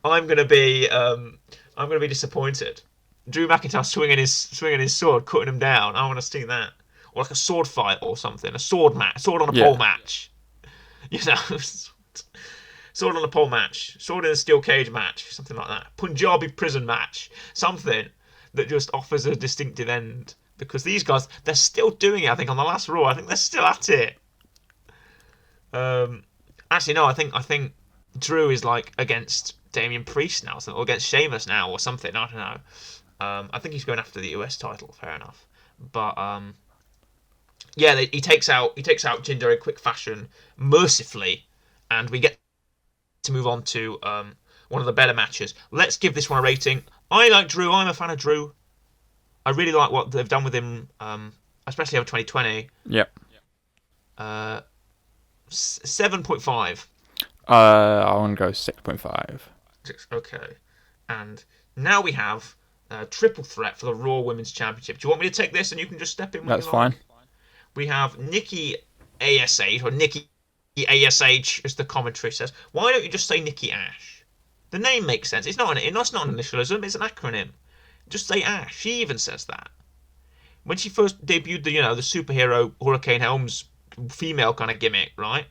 I'm gonna be, I'm gonna be disappointed. Drew McIntyre swinging his sword, cutting him down. I want to see that, or like a sword fight or something, a sword on a pole Yeah. match. You know, sword on a pole match, sword in a steel cage match, something like that. Punjabi prison match, something that just offers a distinctive end. Because these guys, they're still doing it. I think on the last Raw, I think they're still at it. Actually, no, I think Drew is like against Damian Priest now, or against Sheamus now, or something. I don't know. I think he's going after the US title. Fair enough. But yeah, he takes out Jinder in quick fashion, mercifully, and we get to move on to one of the better matches. Let's give this one a rating. I like Drew. I'm a fan of Drew. I really like what they've done with him, especially over 2020. Yep. 7.5. I want to go 6.5. Okay. And now we have a triple threat for the Raw Women's Championship. Do you want me to take this and you can just step in when That's you fine. like? We have Nikki ASH, or Nikki ASH, as the commentary says. Why don't you just say Nikki Ash? The name makes sense. It's not an initialism, it's an acronym. Just say Ash. She even says that. When she first debuted the superhero Hurricane Helms female kind of gimmick, right?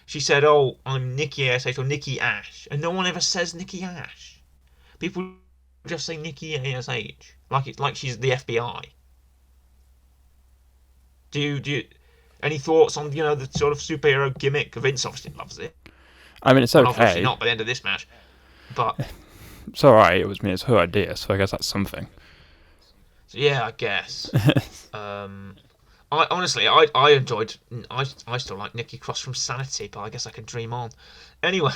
She said, "Oh, I'm Nikki ASH or Nikki Ash," and no one ever says Nikki Ash. People just say Nikki ASH like she's the FBI. Do you any thoughts on the sort of superhero gimmick? Vince obviously loves it. I mean, it's Well, obviously okay. not by the end of this match, but It's alright. It's her idea, so I guess that's something. yeah, I guess. I honestly, I enjoyed. I still like Nikki Cross from Sanity, but I guess I can dream on. Anyway,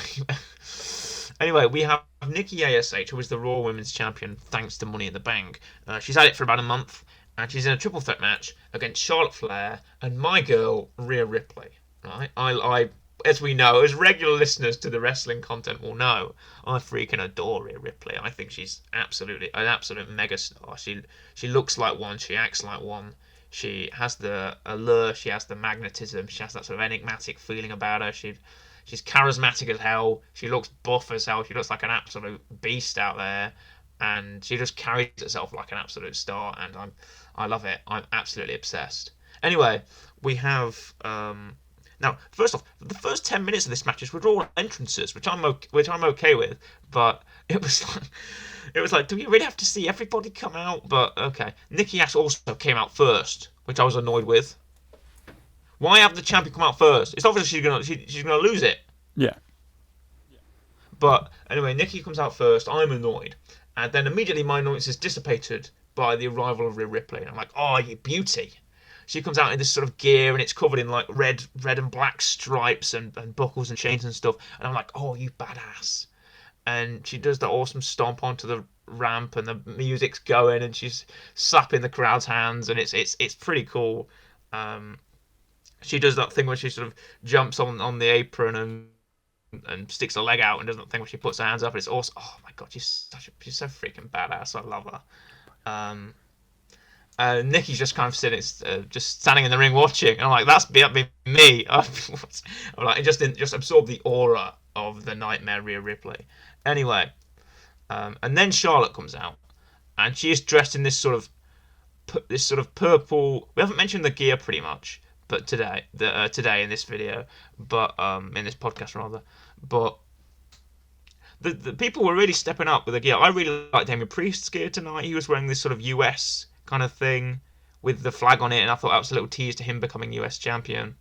anyway, we have Nikki ASH, who is the Raw Women's Champion thanks to Money in the Bank. She's had it for about a month, and she's in a triple threat match against Charlotte Flair and my girl Rhea Ripley. Right? As we know, as regular listeners to the wrestling content will know, I freaking adore Rhea Ripley. I think she's absolutely an absolute megastar. She looks like one, she acts like one. She has the allure, she has the magnetism, she has that sort of enigmatic feeling about her. She's charismatic as hell. She looks buff as hell. She looks like an absolute beast out there, and she just carries herself like an absolute star. And I love it. I'm absolutely obsessed. Anyway, we have now. First off, the first 10 minutes of this match were all entrances, which I'm okay with. But it was like, do we really have to see everybody come out? But okay, Nikki Ash also came out first, which I was annoyed with. Why have the champion come out first? It's obvious she's gonna lose it. Yeah. But anyway, Nikki comes out first. I'm annoyed, and then immediately my annoyance is dissipated by the arrival of Rhea Ripley. And I'm like, oh, you beauty! She comes out in this sort of gear, and it's covered in like red and black stripes and buckles and chains and stuff. And I'm like, oh, you badass! And she does that awesome stomp onto the ramp, and the music's going, and she's slapping the crowd's hands, and it's pretty cool. She does that thing where she sort of jumps on the apron and sticks her leg out, and does that thing where she puts her hands up. And it's awesome. Oh my god, she's so freaking badass. I love her. Nikki's just kind of sitting, just standing in the ring watching, and I'm like, that'd be me. I'm like, it just absorb the aura of the Nightmare Rhea Ripley. Anyway, and then Charlotte comes out, and she is dressed in this sort of purple. We haven't mentioned the gear pretty much, but today in this video, but in this podcast rather, but the people were really stepping up with the gear. I really liked Damien Priest's gear tonight. He was wearing this sort of US kind of thing with the flag on it, and I thought that was a little tease to him becoming US champion.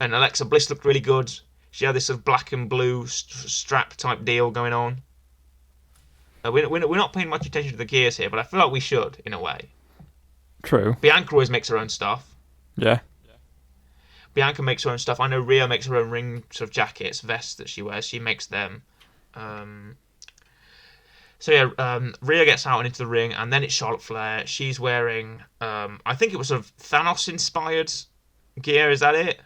And Alexa Bliss looked really good. She had this sort of black and blue strap type deal going on. We're not paying much attention to the gears here, but I feel like we should, in a way. True. Bianca always makes her own stuff. Yeah. Bianca makes her own stuff. I know Rhea makes her own ring sort of jackets, vests that she wears. She makes them. Rhea gets out and into the ring, and then it's Charlotte Flair. She's wearing, I think it was sort of Thanos-inspired gear. Is that it?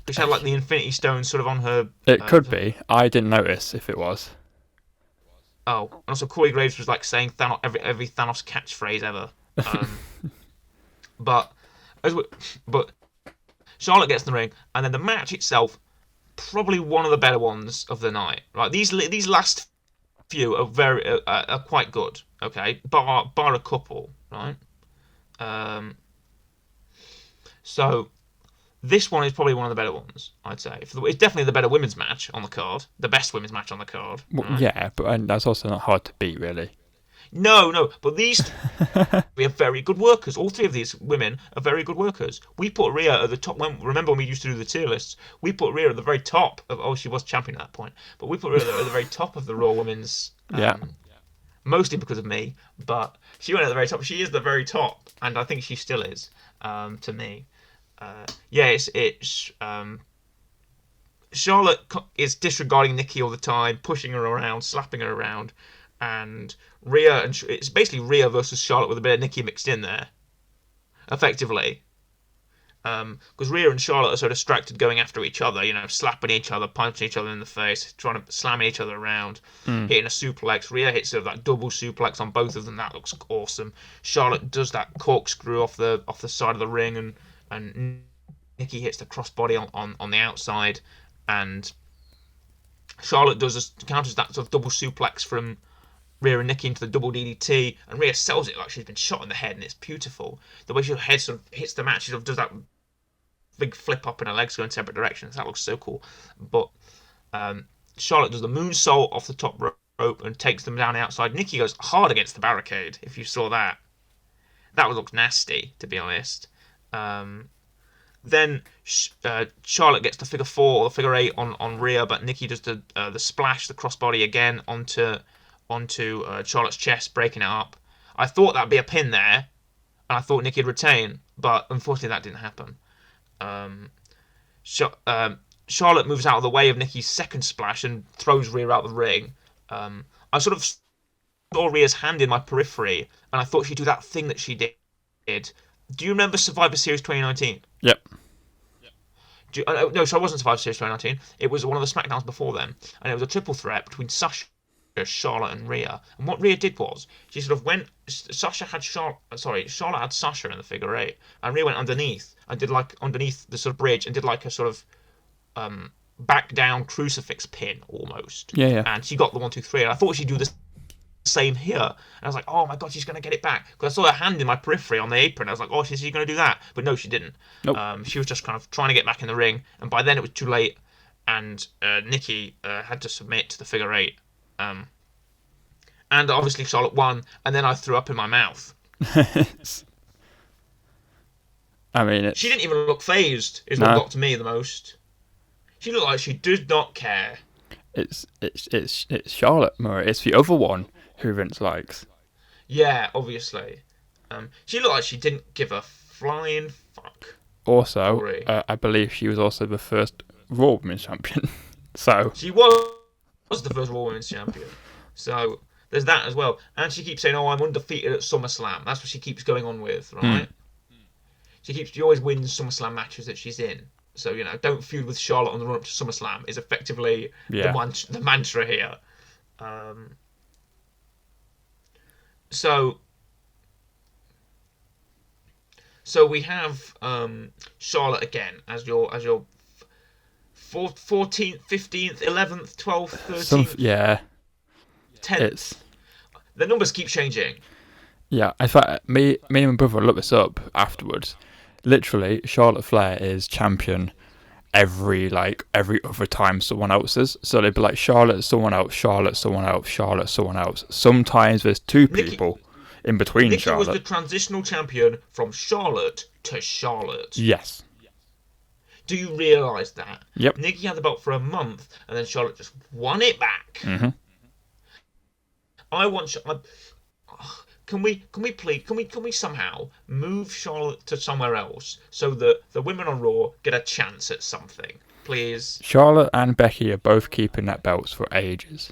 She had like the Infinity Stones sort of on her. It could be. I didn't notice if it was. Oh, and also Corey Graves was like saying Thanos every Thanos catchphrase ever. But Charlotte gets in the ring, and then the match itself, probably one of the better ones of the night. Right, these last few are quite good. Okay, bar a couple, right? So this one is probably one of the better ones, I'd say. It's definitely the better women's match on the card, the best women's match on the card. Right? Yeah, but that's also not hard to beat, really. No, but these three are very good workers. All three of these women are very good workers. We put Rhea at the top. Remember when we used to do the tier lists? We put Rhea at the very top of. Oh, she was champion at that point, but we put Rhea at the very top of the Raw Women's. Mostly because of me, but she went at the very top. She is the very top, and I think she still is. To me, Charlotte is disregarding Nikki all the time, pushing her around, slapping her around, and it's basically Rhea versus Charlotte with a bit of Nikki mixed in there, effectively. Because Rhea and Charlotte are so distracted going after each other, slapping each other, punching each other in the face, trying to slam each other around, hitting a suplex. Rhea hits sort of that double suplex on both of them. That looks awesome. Charlotte does that corkscrew off the side of the ring, and Nikki hits the crossbody on the outside, and Charlotte counters that sort of double suplex from Rhea and Nikki into the double DDT, and Rhea sells it like she's been shot in the head, and it's beautiful. The way her head sort of hits the mat, she sort of does that big flip up and her legs go in separate directions. That looks so cool. But Charlotte does the moonsault off the top rope and takes them down the outside. Nikki goes hard against the barricade, if you saw that. That looks nasty, to be honest. Then Charlotte gets the figure 4 or the figure 8 on Rhea, but Nikki does the splash, the crossbody again onto Charlotte's chest, breaking it up. I thought that'd be a pin there, and I thought Nikki'd retain, but unfortunately that didn't happen. Charlotte moves out of the way of Nikki's second splash and throws Rhea out the ring. I sort of saw Rhea's hand in my periphery, and I thought she'd do that thing that she did. Do you remember Survivor Series 2019? Yep. No, so it wasn't Survivor Series 2019. It was one of the SmackDowns before then, and it was a triple threat between Sasha, Charlotte, and Rhea. And what Rhea did was she sort of went. Charlotte had Sasha in the figure 8, and Rhea went underneath and did like underneath the sort of bridge and did like a sort of back down crucifix pin almost. Yeah. And she got the 1, 2, 3, and I thought she'd do the same here. And I was like, oh my god, she's gonna get it back, because I saw her hand in my periphery on the apron. I was like, oh, is she gonna do that? But no, she didn't. Nope. She was just kind of trying to get back in the ring, and by then it was too late, and Nikki had to submit to the figure 8. And obviously Charlotte won, and then I threw up in my mouth. I mean, she didn't even look phased. Is what got to me the most. She looked like she did not care. It's Charlotte, Murray. It's the other one who Vince likes. Yeah, obviously. She looked like she didn't give a flying fuck. Also, I believe she was also the first Raw Women's Champion. So she was the first Raw Women's Champion. So there's that as well. And she keeps saying, "Oh, I'm undefeated at SummerSlam." That's what she keeps going on with, right? She always wins SummerSlam matches that she's in. So, don't feud with Charlotte on the run up to SummerSlam is effectively the mantra here. So So we have Charlotte again as your 14th, 15th, 11th, 12th, Some 13th, yeah, it's 10th. The numbers keep changing. yeah. In fact, me and my brother looked this up afterwards. Literally, Charlotte Flair is champion every other time someone else is. So they'd be like Charlotte, someone else, Charlotte, someone else, Charlotte, someone else. Sometimes there's two Nikki people in between Nikki was the Charlotte. transitional champion from Charlotte to Charlotte. Yes. Do you realise that? Yep. Nikki had the belt for a month, and then Charlotte just won it back. Mhm. I want. Can we somehow move Charlotte to somewhere else so that the women on Raw get a chance at something, please? Charlotte and Becky are both keeping that belts for ages.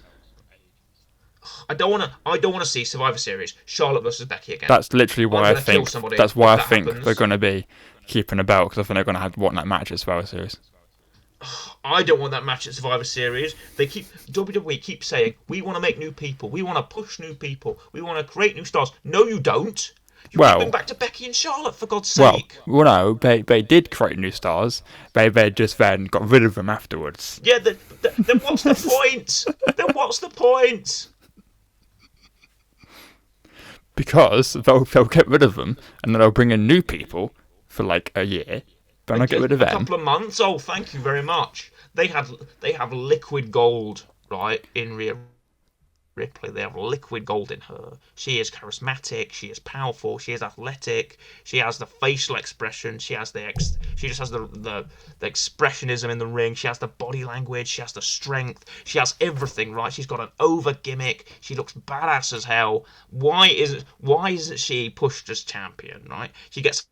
I don't wanna see Survivor Series Charlotte versus Becky again. That's literally I'm why I gonna kill think. somebody That's if why I that think happens. they're going to be keeping a belt because I think they're going to have that match at Survivor Series. I don't want that match at Survivor Series. WWE keep saying we want to make new people, we want to push new people, we want to create new stars. No, you don't. You keep going back to Becky and Charlotte for God's sake. Well, no, they did create new stars. They just then got rid of them afterwards. Yeah, then what's the point? Then what's the point? Because they'll get rid of them and then they'll bring in new people for like a year. Then they'll get rid of A them. couple of months. Oh, thank you very much. They have liquid gold, right, in Rhea Ripley. They have liquid gold in her. She is charismatic. She is powerful. She is athletic. She has the facial expression. She just has the expressionism in the ring. She has the body language. She has the strength. She has everything, right? She's got an over gimmick. She looks badass as hell. Why isn't she pushed as champion, right? She gets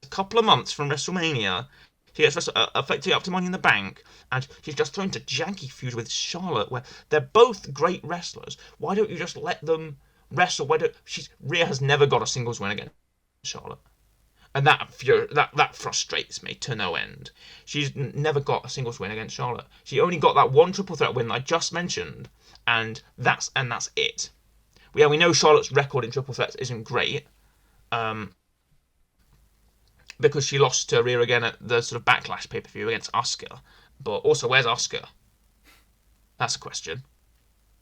a couple of months from WrestleMania. She gets effectively up to Money in the Bank, and she's just thrown to janky feud with Charlotte, where they're both great wrestlers. Why don't you just let them wrestle? Rhea has never got a singles win against Charlotte, and that frustrates me to no end. She's never got a singles win against Charlotte. She only got that one triple threat win that I just mentioned, and that's it. Yeah, we know Charlotte's record in triple threats isn't great. Because she lost to Rhea again at the sort of Backlash pay-per-view against Asuka. But also, where's Asuka? That's a question.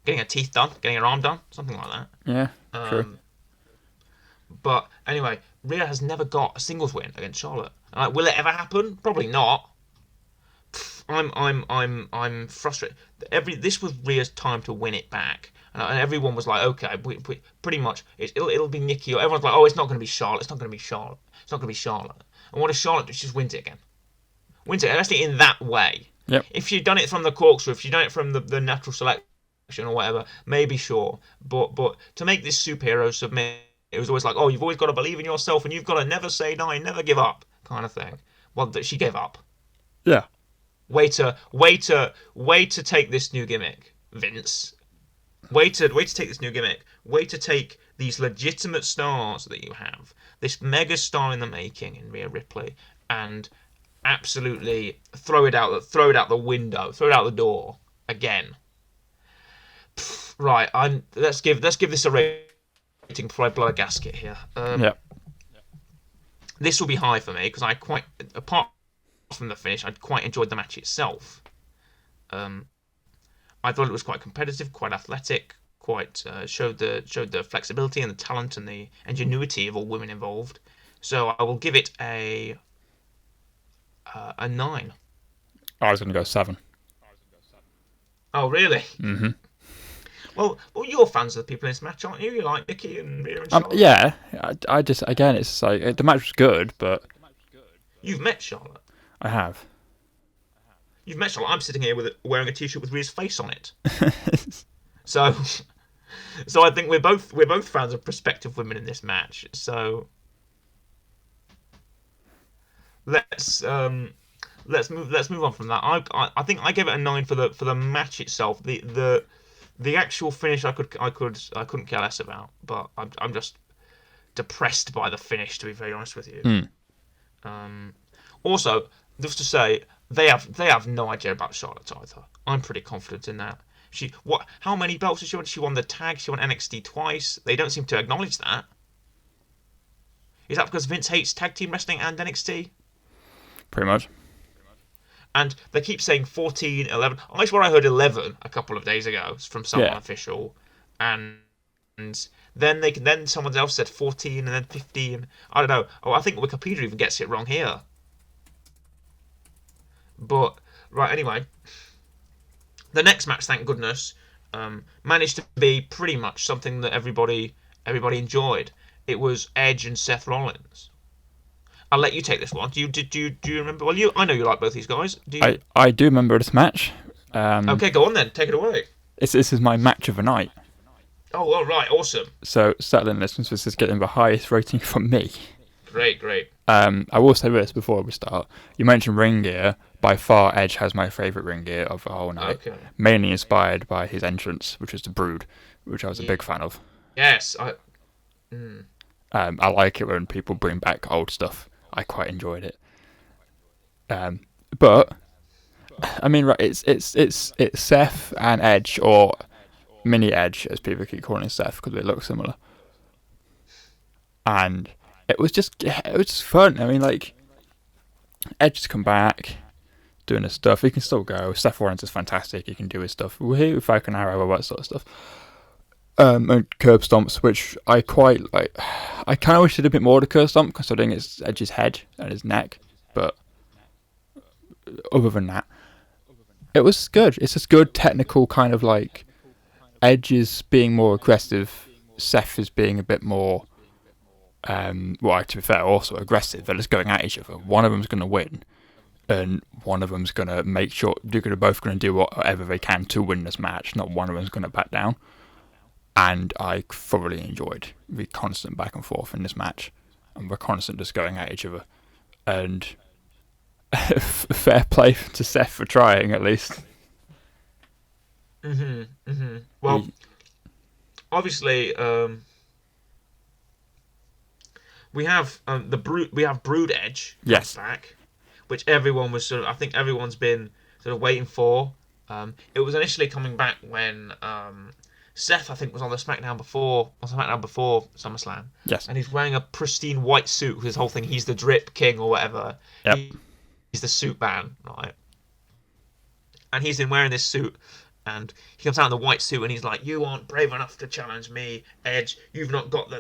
Getting her teeth done? Getting her arm done? Something like that. Yeah, true. But anyway, Rhea has never got a singles win against Charlotte. Will it ever happen? Probably not. I'm frustrated. This was Rhea's time to win it back. And everyone was like, okay, pretty much, it'll be Nikki. Or everyone's like, oh, it's not going to be Charlotte. It's not going to be Charlotte. It's not going to be Charlotte. And what does Charlotte do? She just wins it again. Wins it, especially in that way. Yep. If she'd done it from the corkscrew, if she'd done it from the natural selection or whatever, maybe sure. But to make this superhero submit, it was always like, oh, you've always got to believe in yourself and you've got to never say die, never give up, kind of thing. Well, she gave up. Yeah. Way to take this new gimmick, Vince. Way to take this new gimmick. Way to take these legitimate stars that you have, this mega star in the making in Rhea Ripley, and absolutely throw it out the window, throw it out the door again. Right, let's give this a rating before I blow a gasket here. Yeah. This will be high for me because apart from the finish, I quite enjoyed the match itself. I thought it was quite competitive, quite athletic, quite showed the flexibility and the talent and the ingenuity of all women involved. So I will give it a 9. I was going to go 7. Oh, really? Mm-hmm. Well, you're fans of the people in this match, aren't you? You like Nikki and Rhea and Charlotte? Yeah. I just, again, it's like, the match was good, but... You've met Charlotte. I have. You've met Charlotte. I'm sitting here wearing a t-shirt with Rhea's face on it. So I think we're both fans of prospective women in this match. So let's move on from that. I think I gave it a 9 for the match itself. The actual finish I couldn't care less about, but I'm just depressed by the finish, to be very honest with you. Also, just to say, they have no idea about Charlotte either. I'm pretty confident in that. How many belts did she win? She won the tag. She won NXT twice. They don't seem to acknowledge that. Is that because Vince hates tag team wrestling and NXT? Pretty much. And they keep saying 14, 11. I swear I heard 11 a couple of days ago from someone Yeah. official, and then someone else said 14 and then 15. I don't know. Oh, I think Wikipedia even gets it wrong here. But right, anyway, the next match, thank goodness, managed to be pretty much something that everybody enjoyed. It was Edge and Seth Rollins. I'll let you take this one. Do you remember? Well, I know you like both these guys. Do you? I do remember this match. Okay, go on then. Take it away. This is my match of the night. Oh, all right, awesome. So, settling listeners, this is getting the highest rating from me. Great, great. I will say this before we start. You mentioned ring gear. By far, Edge has my favourite ring gear of the whole night. Okay. Mainly inspired by his entrance, which was the Brood, which I was a big fan of. Yes, I like it when people bring back old stuff. I quite enjoyed it. But I mean, right? It's Seth and Edge, or Mini Edge, as people keep calling Seth because they look similar. And it was just fun. I mean, like, Edge has come back, doing his stuff. He can still go. Seth Rollins is fantastic. He can do his stuff. Woohoo, Falcon Arrow, all that sort of stuff. And curb stomps, which I quite like. I kind of wish it did a bit more to curb stomp, considering it's Edge's head and his neck. But other than that, it was good. It's just good technical kind of like Edge is being more aggressive. Seth is being a bit more. Well, to be fair, also aggressive. They're just going at each other. One of them's going to win, and one of them's going to make sure they're both going to do whatever they can to win this match. Not one of them's going to back down. And I thoroughly enjoyed the constant back and forth in this match, and the constant just going at each other. And fair play to Seth for trying, at least. Well, obviously, we have the Brood. We have Brood Edge Yes. back, which everyone was I think everyone's been sort of waiting for. It was initially coming back when Seth, I think, was on SmackDown before SummerSlam. Yes. And he's wearing a pristine white suit. His whole thing, he's the Drip King or whatever. Yep. He's the suit man, right? And he's been wearing this suit, and he comes out in the white suit, and he's like, "You aren't brave enough to challenge me, Edge. You've not got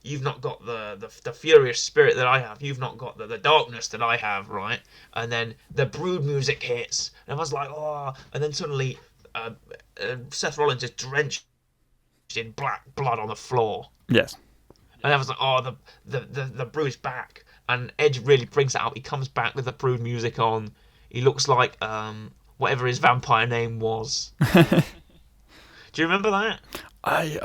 you've not got the furious spirit that I have. You've not got the darkness that I have, right?" And then the Brood music hits, and I was like, "Oh!" And then suddenly, Seth Rollins is drenched in black blood on the floor. Yes. And I was like, "Oh, the Brood's back." And Edge really brings it out. He comes back with the Brood music on. He looks like whatever his vampire name was. Do you remember that? I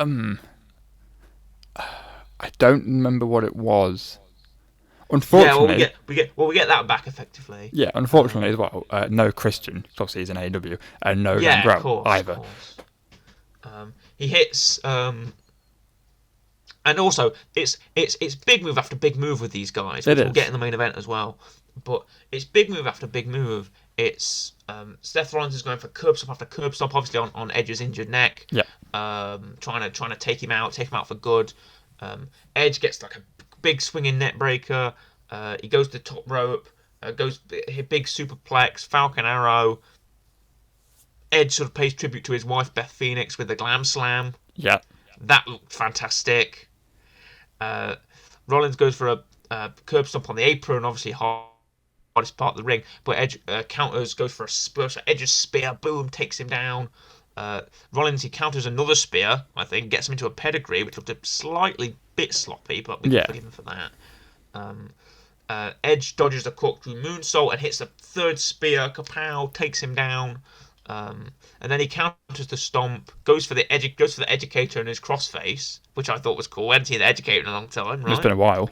don't remember what it was. Unfortunately, yeah, we get that back effectively. Yeah, unfortunately as well. No Christian, obviously he's in AEW, and no Yeah, Gangrel of course, either. Of course. He hits, and also it's big move after big move with these guys, which we'll get in the main event as well. But it's big move after big move. It's Seth Rollins is going for curb stomp after curb stomp, obviously on Edge's injured neck. Yeah. Trying to take him out for good. Edge gets like a big swinging net breaker. He goes to the top rope. Goes big superplex, Falcon Arrow. Edge sort of pays tribute to his wife Beth Phoenix with the Glam Slam. Yeah. That looked fantastic. Rollins goes for a curb stomp on the apron, obviously hardest part of the ring. But Edge counters, goes for a spear. So Edge's spear, boom, takes him down. Rollins, he counters another spear, I think, gets him into a pedigree, which looked a slightly bit sloppy, but we can forgive him for that. Edge dodges a corkscrew moonsault and hits a third spear, kapow, takes him down. And then he counters the stomp, goes for the educator in his crossface, which I thought was cool. I hadn't seen the educator in a long time, right? It's been a while.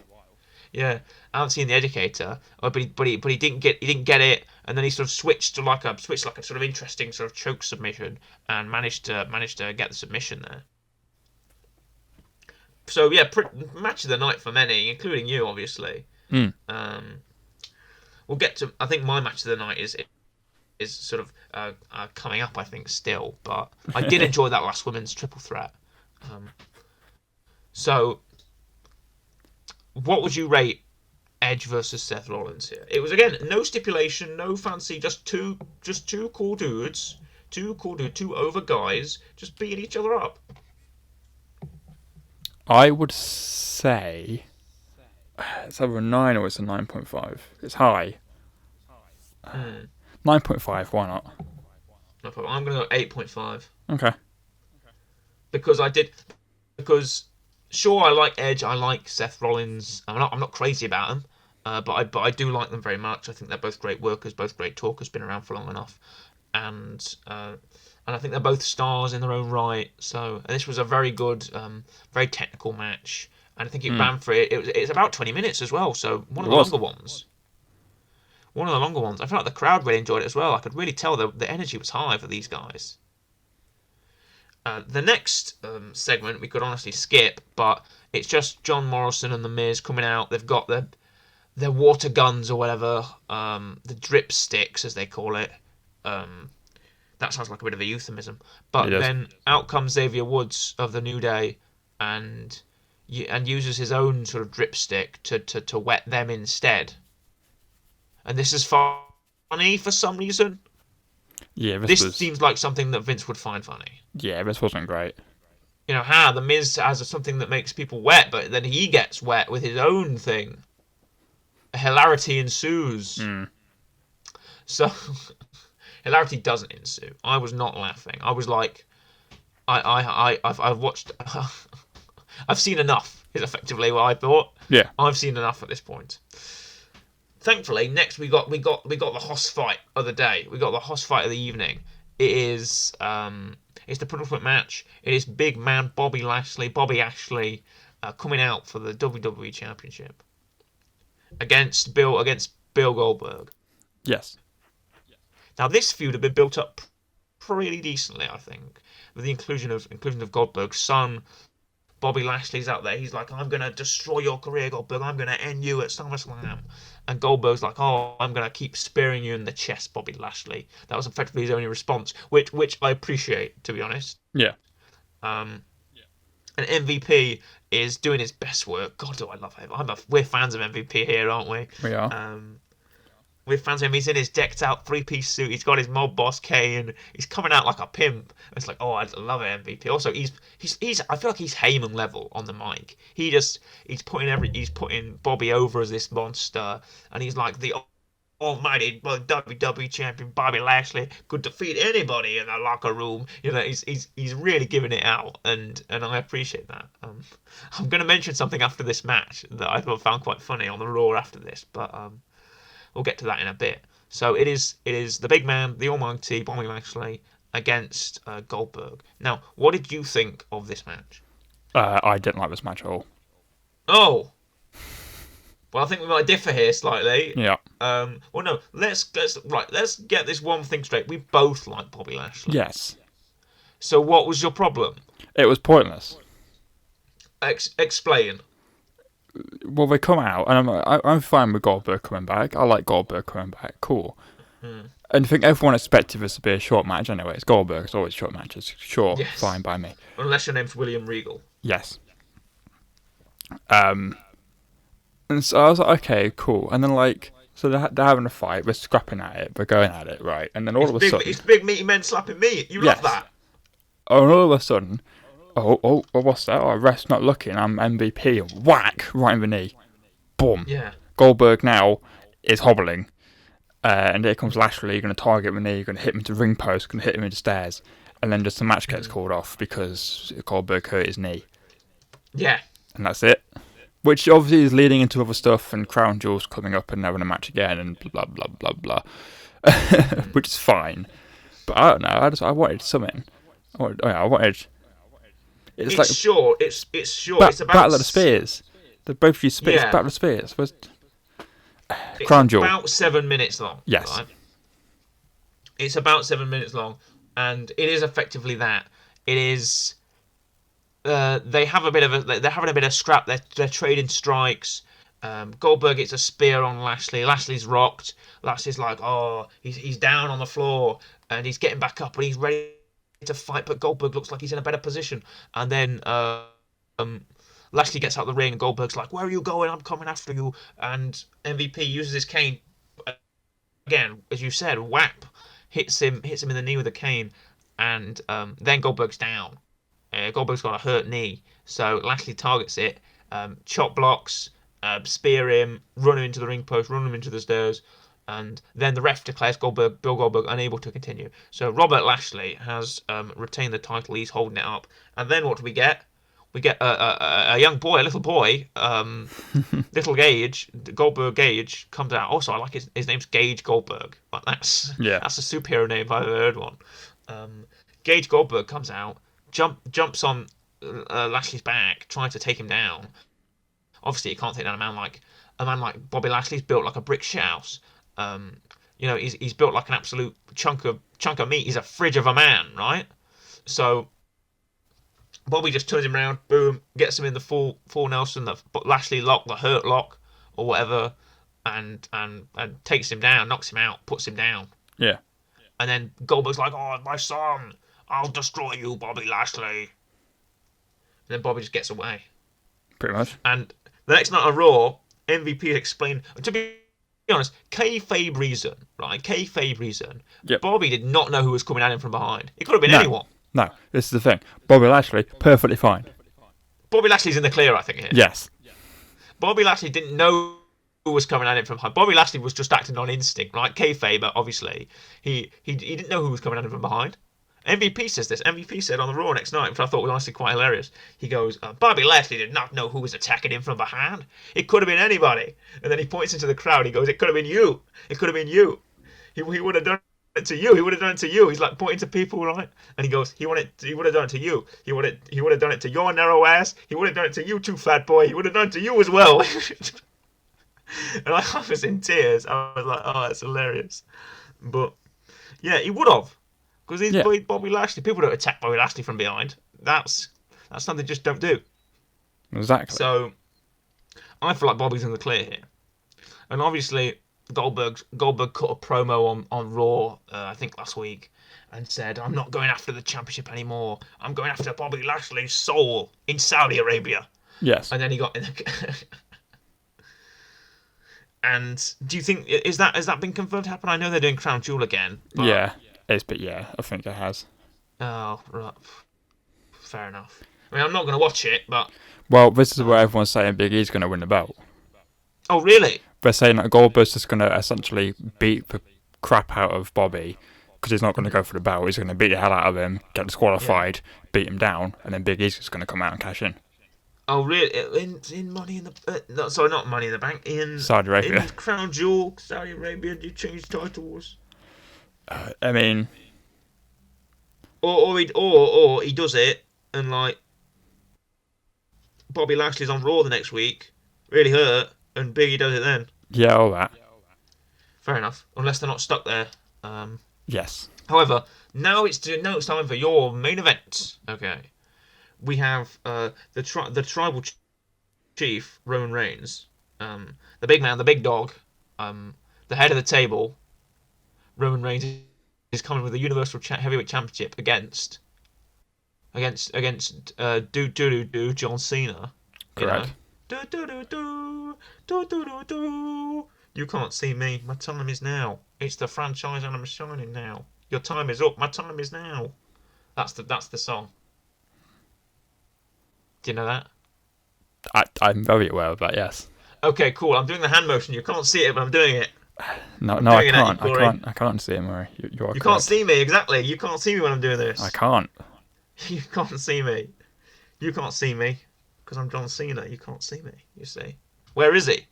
Yeah, I haven't seen the educator, but he didn't get it, and then he sort of switched like a sort of interesting sort of choke submission and managed to get the submission there. So yeah, match of the night for many, including you, obviously. Mm. We'll get to. I think my match of the night is sort of coming up, I think, still, but I did enjoy that last women's triple threat. So what would you rate Edge versus Seth Rollins here? It was again no stipulation, no fancy, just two cool dudes, two over guys, just beating each other up. I would say it's either a 9 or it's a 9.5. It's high. Hmm. 9.5. Why not? No problem. I'm gonna go 8.5 Okay. because I did because sure I like Edge, I like Seth Rollins. I'm not crazy about them, but I do like them very much. I think they're both great workers, both great talkers, been around for long enough, and I think they're both stars in their own right. So and this was a very good, very technical match, and I think it Mm. ran for it. It's about 20 minutes as well, so one It of the was. longer ones. One of the longer ones. I felt like the crowd really enjoyed it as well. I could really tell the energy was high for these guys. The next segment we could honestly skip, but it's just John Morrison and The Miz coming out. They've got their water guns or whatever, the drip sticks as they call it. Um, that sounds like a bit of a euphemism. It But is. then out comes Xavier Woods of the New Day, and uses his own sort of drip stick to wet them instead. And this is funny for some reason. Yeah, this This was. seems like something that Vince would find funny. Yeah, this wasn't great. The Miz has something that makes people wet, but then he gets wet with his own thing. Hilarity ensues. Mm. So, hilarity doesn't ensue. I was not laughing. I was like, I've watched, I've seen enough. Is effectively what I thought. Yeah. I've seen enough at this point. Thankfully, next we got the hoss fight of the day. We got the hoss fight of the evening. It is it's the penultimate match. It is big man Bobby Ashley, coming out for the WWE Championship against Bill Goldberg. Yes. Now this feud had been built up pretty decently, I think, with the inclusion of Goldberg's son. Bobby Lashley's out there. He's like, I'm going to destroy your career, Goldberg. I'm going to end you at SummerSlam. And Goldberg's like, oh, I'm going to keep spearing you in the chest, Bobby Lashley. That was effectively his only response, which I appreciate, to be honest. Yeah. And MVP is doing his best work. God, do I love him. We're fans of MVP here, aren't we? We are. We're fans of him. He's in his decked out 3-piece suit. He's got his mob boss Kane. He's coming out like a pimp. It's like, oh, I love MVP. Also, he's I feel like he's Heyman level on the mic. He's putting Bobby over as this monster, and he's like the almighty WWE champion Bobby Lashley could defeat anybody in the locker room. He's really giving it out, and I appreciate that. I'm going to mention something after this match that I found quite funny on the Raw after this, but we'll get to that in a bit. So it is the big man, the almighty Bobby Lashley against Goldberg. Now, what did you think of this match? I didn't like this match at all. Oh, well, I think we might differ here slightly. Yeah. Well, no, let's get this one thing straight. We both like Bobby Lashley. Yes. So what was your problem? It was pointless. Explain. Well, they come out, and I'm fine with Goldberg coming back. I like Goldberg coming back. Cool. And I think everyone expected this to be a short match anyway. It's Goldberg. It's always short matches. Sure, Yes. fine by me. Unless your name's William Regal. Yes. And so I was like, okay, cool. And then so they're having a fight. We're scrapping at it. We're going at it, right? And then all of a sudden, It's big meaty men slapping meat. You Yes. love that. and all of a sudden, what's that? Oh, rest not looking. I'm MVP. And whack right in the knee. Boom. Yeah. Goldberg now is hobbling. And here comes Lashley. You're going to target the knee. You're going to hit him to the ring post. Going to hit him into the stairs. And then just the match gets called off because Goldberg hurt his knee. Yeah. And that's it. Which obviously is leading into other stuff and Crown Jewel's coming up and having a match again and blah, blah, blah, blah. Which is fine. But I don't know. I wanted something. I wanted... It's like short. It's short. It's about Battle of the Spears. They both use spears. Yeah. Battle of the Spears. It's Crown Jewel. about 7 minutes long. Yes. Right? It's about 7 minutes long, and it is effectively that. It is. They're having a bit of scrap. They're trading strikes. Goldberg gets a spear on Lashley. Lashley's rocked. Lashley's like, oh, he's down on the floor, and he's getting back up, and he's ready to fight. But Goldberg looks like he's in a better position. And then Lashley gets out of the ring and Goldberg's like, "Where are you going? I'm coming after you." And MVP uses his cane again, as you said, whap, hits him in the knee with a cane, and then Goldberg's down. Goldberg's got a hurt knee, so Lashley targets it, chop blocks, spear him, run him into the ring post, run him into the stairs, and then the ref declares Bill Goldberg unable to continue. So Robert Lashley has retained the title. He's holding it up, and then what do we get? We get a young boy, a little boy, little Gage, Goldberg Gage comes out. Also, I like his name's Gage Goldberg. Like that's Yeah. that's a superhero name if I've ever heard one. Gage Goldberg comes out, jumps on Lashley's back, trying to take him down. Obviously, you can't take down a man like Bobby Lashley's built like a brick shithouse. He's built like an absolute chunk of meat. He's a fridge of a man, right? So Bobby just turns him around, boom, gets him in the full Nelson, the Lashley lock, the hurt lock, or whatever, and takes him down, knocks him out, puts him down. Yeah. And then Goldberg's like, "Oh, my son, I'll destroy you, Bobby Lashley." And then Bobby just gets away. Pretty much. And the next night on Raw, MVP explained, to be honest, kayfabe reason, right? Kayfabe reason. Yep. Bobby did not know who was coming at him from behind. It could have been No. anyone. No, this is the thing. Bobby Lashley, perfectly fine. Bobby Lashley's in the clear, I think. Here. Yes. Bobby Lashley didn't know who was coming at him from behind. Bobby Lashley was just acting on instinct, right? Kayfabe, obviously. He didn't know who was coming at him from behind. MVP says this. MVP said on the Raw next night, which I thought was honestly quite hilarious. He goes, "Bobby Lashley did not know who was attacking him from behind. It could have been anybody." And then he points into the crowd. He goes, "It could have been you. It could have been you. He would have done it to you. He would have done it to you." He's like pointing to people, right? And he goes, he would have done it to you. He would have done it to your narrow ass. He would have done it to you too, fat boy. He would have done it to you as well. And I was in tears. I was like, "Oh, that's hilarious." But yeah, he would have. Because he's Bobby Lashley. People don't attack Bobby Lashley from behind. That's something they just don't do. Exactly. So I feel like Bobby's in the clear here. And obviously Goldberg cut a promo on Raw, I think last week, and said, "I'm not going after the championship anymore. I'm going after Bobby Lashley's soul in Saudi Arabia." Yes. And then he got in the... And do you think has that been confirmed to happen? I know they're doing Crown Jewel again. But... Yeah. I think it has. Oh, right. Fair enough. I mean, I'm not going to watch it, but... Well, this is where everyone's saying Big E's going to win the belt. Oh, really? They're saying that Goldberg's just going to essentially beat the crap out of Bobby because he's not going to go for the belt. He's going to beat the hell out of him, get disqualified, beat him down, and then Big E's just going to come out and cash in. Oh, really? In Money in the... sorry, not Money in the Bank. In Saudi Arabia. In Crown Jewel, Saudi Arabia, do you change titles? I mean... Or he does it, and like... Bobby Lashley's on Raw the next week, really hurt, and Biggie does it then. Yeah, all that. Fair enough. Unless they're not stuck there. Yes. However, now it's time for your main event. Okay. We have the tribal chief, Roman Reigns, the big man, the big dog, the head of the table. Roman Reigns is coming with the Universal Heavyweight Championship against John Cena. Correct. You can't see me. My time is now. It's the franchise and I'm shining now. Your time is up. My time is now. That's the song. Do you know that? I'm very aware of that, yes. Okay, cool. I'm doing the hand motion. You can't see it, but I'm doing it. No, I can't. I can't see it, Murray. You can't see me, exactly. You can't see me when I'm doing this. I can't. You can't see me. You can't see me. Because I'm John Cena. You can't see me, you see. Where is he?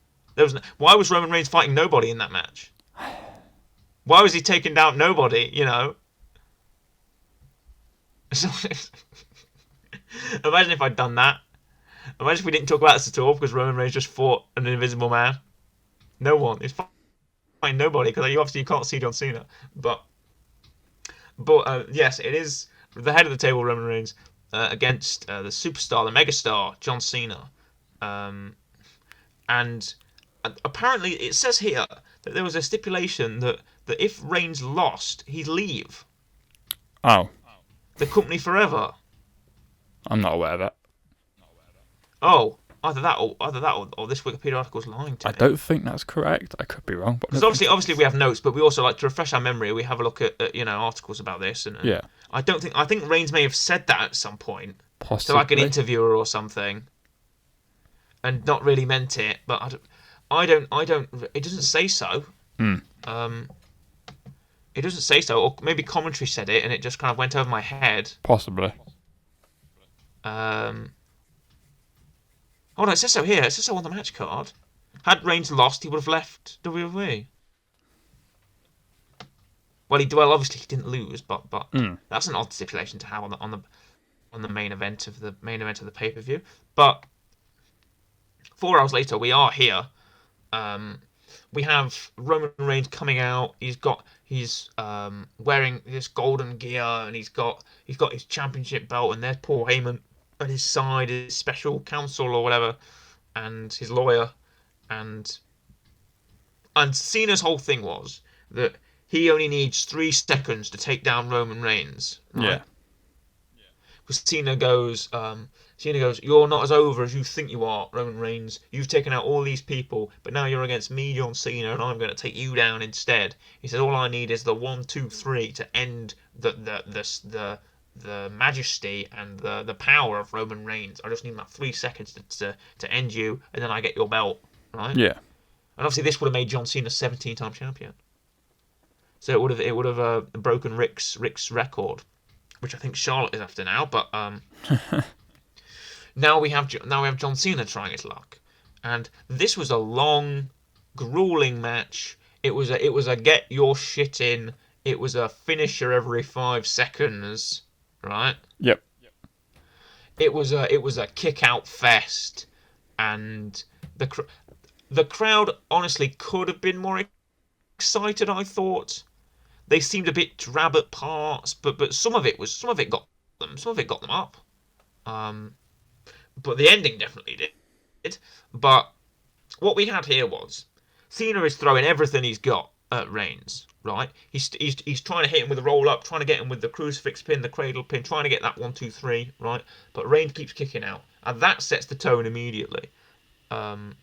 Why was Roman Reigns fighting nobody in that match? Why was he taking down nobody, you know? Imagine if I'd done that. Imagine if we didn't talk about this at all because Roman Reigns just fought an invisible man. No one. He's fighting nobody because you can't see John Cena. But yes, it is the head of the table, Roman Reigns, against the superstar, the megastar, John Cena. And apparently it says here that there was a stipulation that if Reigns lost, he'd leave. Oh. The company forever. I'm not aware of that. Oh, either that or this Wikipedia article's lying to I me. don't think that's correct. I could be wrong, but I Because don't think obviously it we is. have notes, but we also like to refresh our memory. We have a look at articles about this, and Yeah, I think Reigns may have said that at some point to like an possibly. interviewer or something, and not really meant it. But I don't. It doesn't say so. Hmm, Um, it doesn't say so, or maybe commentary said it, and it just kind of went over my head. possibly. Um, oh no, it says so here. It says so on the match card. Had Reigns lost, he would have left WWE. Well, obviously he didn't lose, but Hmm, that's an odd stipulation to have on the main event of the pay per view. But 4 hours later, we are here. Um, we have Roman Reigns coming out. He's wearing this golden gear, and he's got his championship belt, and there's Paul Heyman at his side, his special counsel or whatever, and his lawyer, and Cena's whole thing was that he only needs 3 seconds to take down Roman Reigns, yeah. right? Because Cena goes, "You're not as over as you think you are, Roman Reigns. You've taken out all these people, but now you're against me, John Cena, and I'm going to take you down instead." He said, "All I need is the 1, 2, 3 to end the majesty and the power of Roman Reigns. I just need that 3 seconds to end you, and then I get your belt, right?" Yeah. And obviously, this would have made John Cena 17-time champion. So it would have broken Rick's record, which I think Charlotte is after now. But now we have John Cena trying his luck, and this was a long, grueling match. It was a get your shit in. It was a finisher every 5 seconds, right? Yep. It was a kick out fest, and the crowd honestly could have been more excited. I thought they seemed a bit drab at parts, but some of it got them up. Um, but the ending definitely did. But what we had here was Cena is throwing everything he's got at Reigns, right? He's trying to hit him with a roll up, trying to get him with the crucifix pin, the cradle pin, trying to get that 1, 2, 3, right? But Reigns keeps kicking out, and that sets the tone immediately. Um,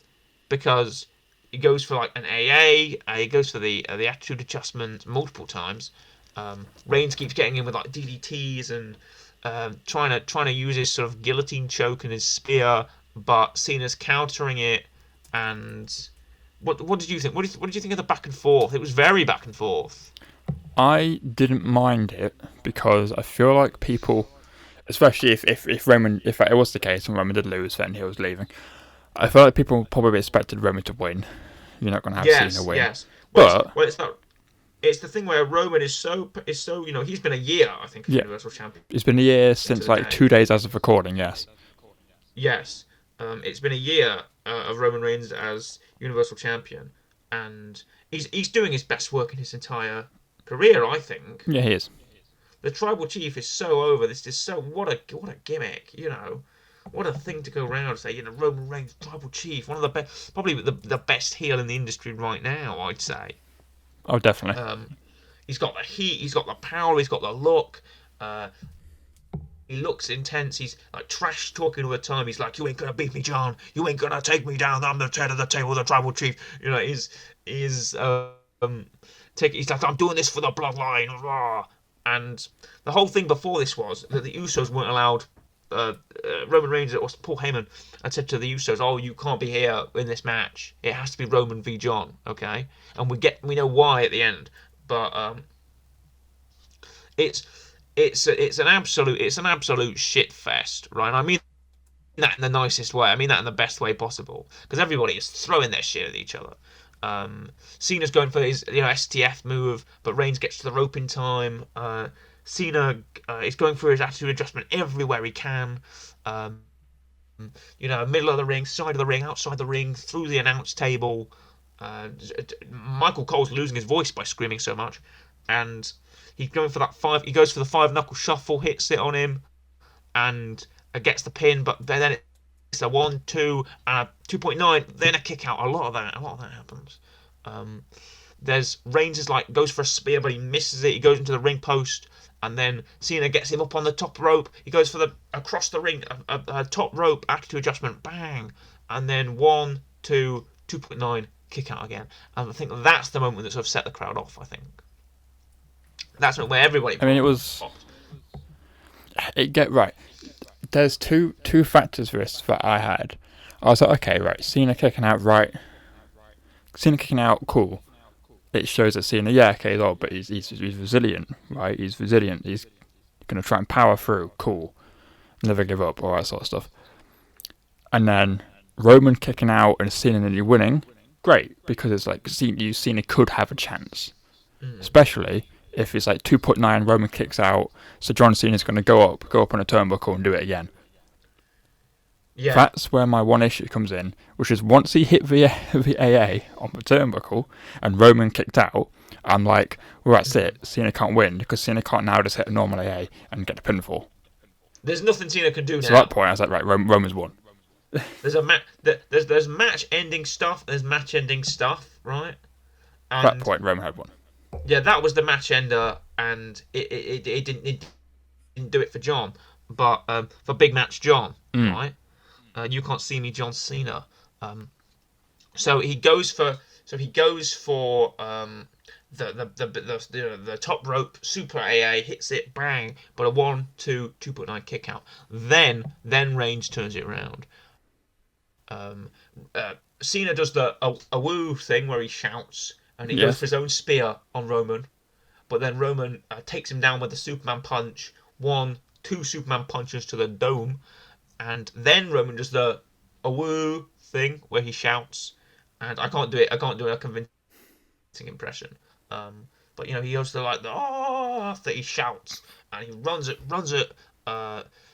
because he goes for like an AA, he goes for the attitude adjustment multiple times. Reigns keeps getting in with like DDTs and trying to use his sort of guillotine choke and his spear, but Cena's countering it. And what did you think? What did you think of the back and forth? It was very back and forth. I didn't mind it because I feel like people, especially if Roman, if it was the case and Roman did lose, then he was leaving. I feel like people probably expected Roman to win. You're not going to have Cena Yes, win. yes. But, It's not. It's the thing where Roman is so he's been a year I think as yeah, Universal Champion it's been a year to since the like day. 2 days as of recording, yes. Yes, it's been a year of Roman Reigns as Universal Champion, and he's doing his best work in his entire career. I think Yeah, he is. the Tribal Chief is so over. This is so what a gimmick, what a thing to go around and say. Roman Reigns, Tribal Chief, one of the best, probably the best heel in the industry right now. I'd say. Oh, definitely. He's got the heat, he's got the power, he's got the look. Uh, he looks intense. He's like trash talking all the time. He's like, "You ain't gonna beat me, John. You ain't gonna take me down. I'm the head of the table, the Tribal Chief." He's he's like, "I'm doing this for the bloodline." Rah. And the whole thing before this was that the Usos weren't allowed. Roman Reigns or Paul Heyman had said to the Usos, "Oh, you can't be here in this match. It has to be Roman v John." Okay, and we know why at the end, but it's it's an absolute shit fest, right? I mean that in the nicest way. I mean that in the best way possible because everybody is throwing their shit at each other. Cena's going for his STF move, but Reigns gets to the rope in time. Cena is going for his attitude adjustment everywhere he can. Um, Middle of the ring, side of the ring, outside the ring, through the announce table. Michael Cole's losing his voice by screaming so much, and he's going for that five. He goes for the five knuckle shuffle, hits it on him, and gets the pin. But then it's a 1, 2, and a 2.9. Then a kick out. A lot of that happens. Um, there's Reigns is like goes for a spear, but he misses it. He goes into the ring post, and then Cena gets him up on the top rope. He goes for the across the ring, a top rope attitude adjustment, bang, and then 2.9 kick out again. And I think that's the moment that sort of set the crowd off. I think that's where everybody. I mean, it was. It get right. There's two factors for this that I had. I was like, okay, right, Cena kicking out, right. Cena kicking out, cool. It shows that Cena, yeah, okay, he's old, but he's resilient, right? He's resilient. He's gonna try and power through, cool. Never give up, all that sort of stuff. And then Roman kicking out and Cena nearly winning, great, because it's like Cena could have a chance, especially if it's like 2.9, Roman kicks out, so John Cena's going to go up on a turnbuckle and do it again. Yeah. That's where my one issue comes in, which is once he hit the AA on the turnbuckle and Roman kicked out, I'm like, well, that's it. Cena can't win because Cena can't now just hit a normal AA and get the pinfall. There's nothing Cena can do now. So at that point, I was like, right, Roman's won. There's match-ending stuff. There's match-ending stuff, right? And at that point, Roman had won. Yeah, that was the match ender, and it didn't do it for John, but for big match John, right? You can't see me, John Cena. So he goes for the top rope super AA, hits it, bang, but a 2.9 kick out. Then Reigns turns it around. Cena does the a woo thing where he shouts and he goes for his own spear on Roman, but then Roman takes him down with a Superman punch, 2 Superman punches to the dome, and then Roman does the a woo thing where he shouts, and I can't do it. I can't do a convincing impression. But he goes to like the that he shouts, and he runs at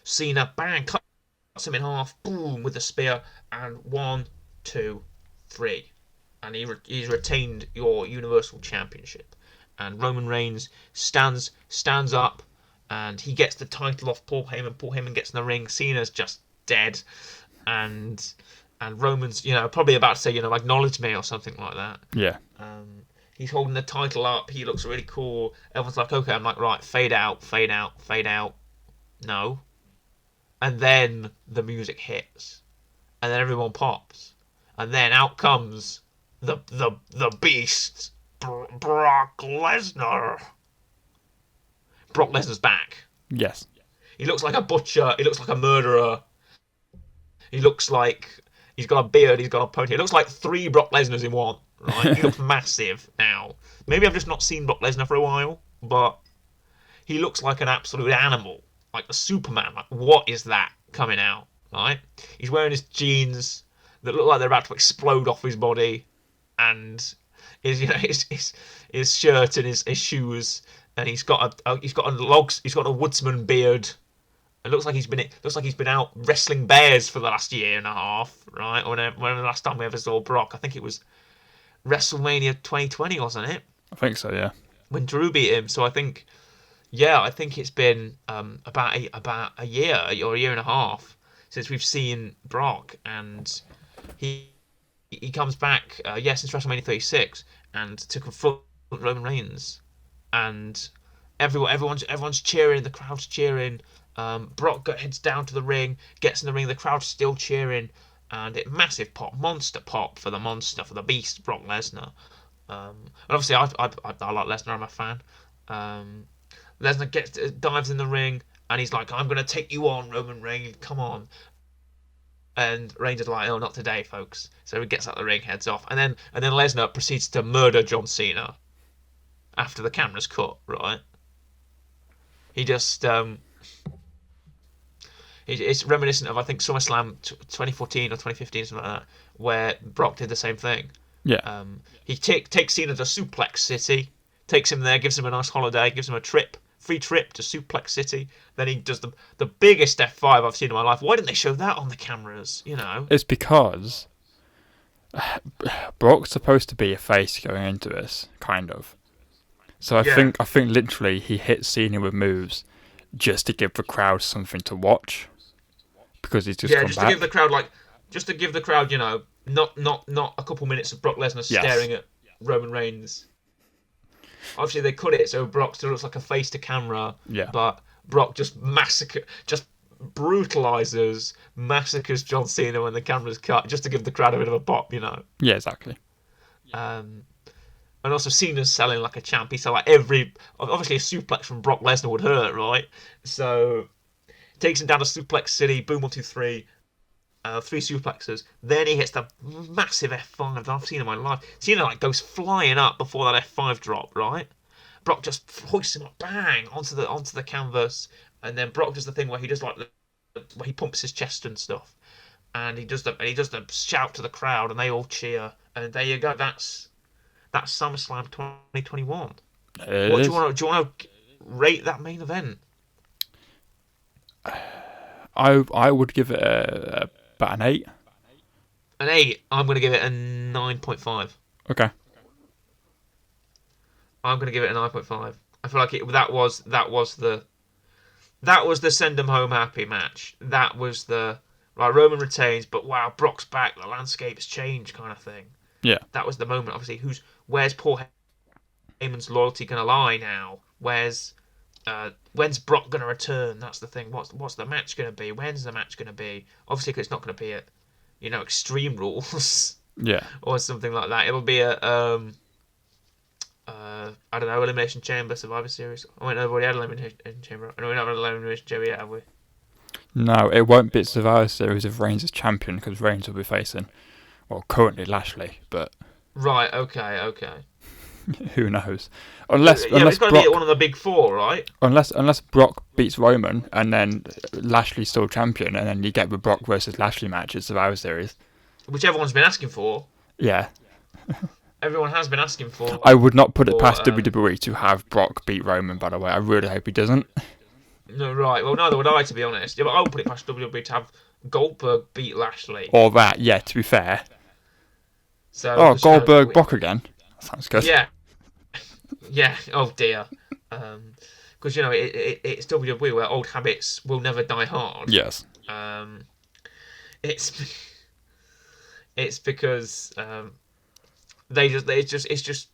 Cena, bang, cuts him in half, boom, with the spear, and 1, 2, 3, and he's retained your Universal Championship. And Roman Reigns stands up, and he gets the title off Paul Heyman. Paul Heyman gets in the ring. Cena's just dead, and Roman's probably about to say acknowledge me or something like that. Yeah. He's holding the title up. He looks really cool. Everyone's like, okay. I'm like, right, fade out, fade out, fade out. No. And then the music hits, and then everyone pops, and then out comes the beast, Brock Lesnar. Brock Lesnar's back. Yes. He looks like a butcher. He looks like a murderer. He looks like he's got a beard. He's got a ponytail. He looks like 3 Brock Lesnars in one. Right? He looks massive now. Maybe I've just not seen Brock Lesnar for a while, but he looks like an absolute animal, like a Superman. Like, what is that coming out? Right? He's wearing his jeans that look like they're about to explode off his body, and his shirt and his shoes, and he's got a woodsman beard. It looks like he's been out wrestling bears for the last year and a half, right? Or when the last time we ever saw Brock, I think it was WrestleMania 2020, wasn't it? I think so, yeah. When Drew beat him. So I think it's been about a year or a year and a half since we've seen Brock, and he comes back, since WrestleMania 36, and to confront Roman Reigns, and everyone's cheering, the crowd's cheering. Brock heads down to the ring, gets in the ring, the crowd's still cheering, and massive pop, monster pop for the beast, Brock Lesnar. And obviously I like Lesnar, I'm a fan. Lesnar dives in the ring, and he's like, I'm going to take you on, Roman Reigns, come on. And Reigns is like, oh, not today, folks. So he gets out the ring, heads off, and then Lesnar proceeds to murder John Cena after the camera's cut, right? He just it's reminiscent of, I think, SummerSlam 2014 or 2015, something like that, where Brock did the same thing. Yeah. He takes Cena to Suplex City, takes him there, gives him a nice holiday, gives him a free trip to Suplex City. Then he does the biggest F5 I've seen in my life. Why didn't they show that on the cameras? It's because Brock's supposed to be a face going into this, kind of. So I think literally he hit Cena with moves just to give the crowd something to watch, because he's just come just back. to give the crowd not a couple minutes of Brock Lesnar staring at Roman Reigns Obviously, they cut it so Brock still looks like a face to camera, Yeah. but Brock just brutalizes, massacres John Cena when the camera's cut, just to give the crowd a bit of a pop, you know. Yeah, exactly. Um, and also Cena's selling like a champ. He sold like every obviously a suplex from Brock Lesnar would hurt, right? So takes him down to Suplex City. Boom, 1, 2, 3. Three suplexes. Then he hits the massive F5 that I've seen in my life. Cena like goes flying up before that F5 drop, right? Brock just hoists him up, bang, onto the canvas, and then Brock does the thing where he does like where he pumps his chest and stuff, and he does the shout to the crowd, and they all cheer, and there you go. That's SummerSlam 2021. It What is. do you want to rate that main event? I would give it about an 8. An 8. I'm going to give it a 9.5. Okay. I'm going to give it a 9.5. I feel like that was the send them home happy match. That was the right, Roman retains, but wow, Brock's back. The landscape's changed, kind of thing. Yeah. That was the moment. Obviously, where's Paul Heyman's loyalty going to lie now? When's Brock going to return? That's the thing. What's the match going to be? When's the match going to be? Obviously, 'cause it's not going to be at Extreme Rules Yeah. or something like that. It'll be a I don't know, Elimination Chamber, Survivor Series. Oh wait, no, we've already had Elimination Chamber. No, we're not had Elimination Chamber yet, have we? No, it won't be Survivor Series if Reigns is champion because Reigns will be facing, well, currently Lashley, but Right. Okay. who knows? Unless Yeah, but it's got to Brock, be at one of the big four, right? unless Brock beats Roman and then Lashley's still champion, and then you get the Brock versus Lashley match at Survivor Series. Which everyone's been asking for. Yeah. Everyone has been asking for. I would not put it past um, WWE to have Brock beat Roman, by the way. I really hope he doesn't. No, right. Well, neither would I, to be honest. Yeah, but I would put it past WWE to have Goldberg beat Lashley. Or that, yeah, to be fair. So, Oh, 'cause, Goldberg Brock again. That sounds good. Yeah. Oh dear. Because it's WWE where old habits will never die hard. Yes. It's it's because it's just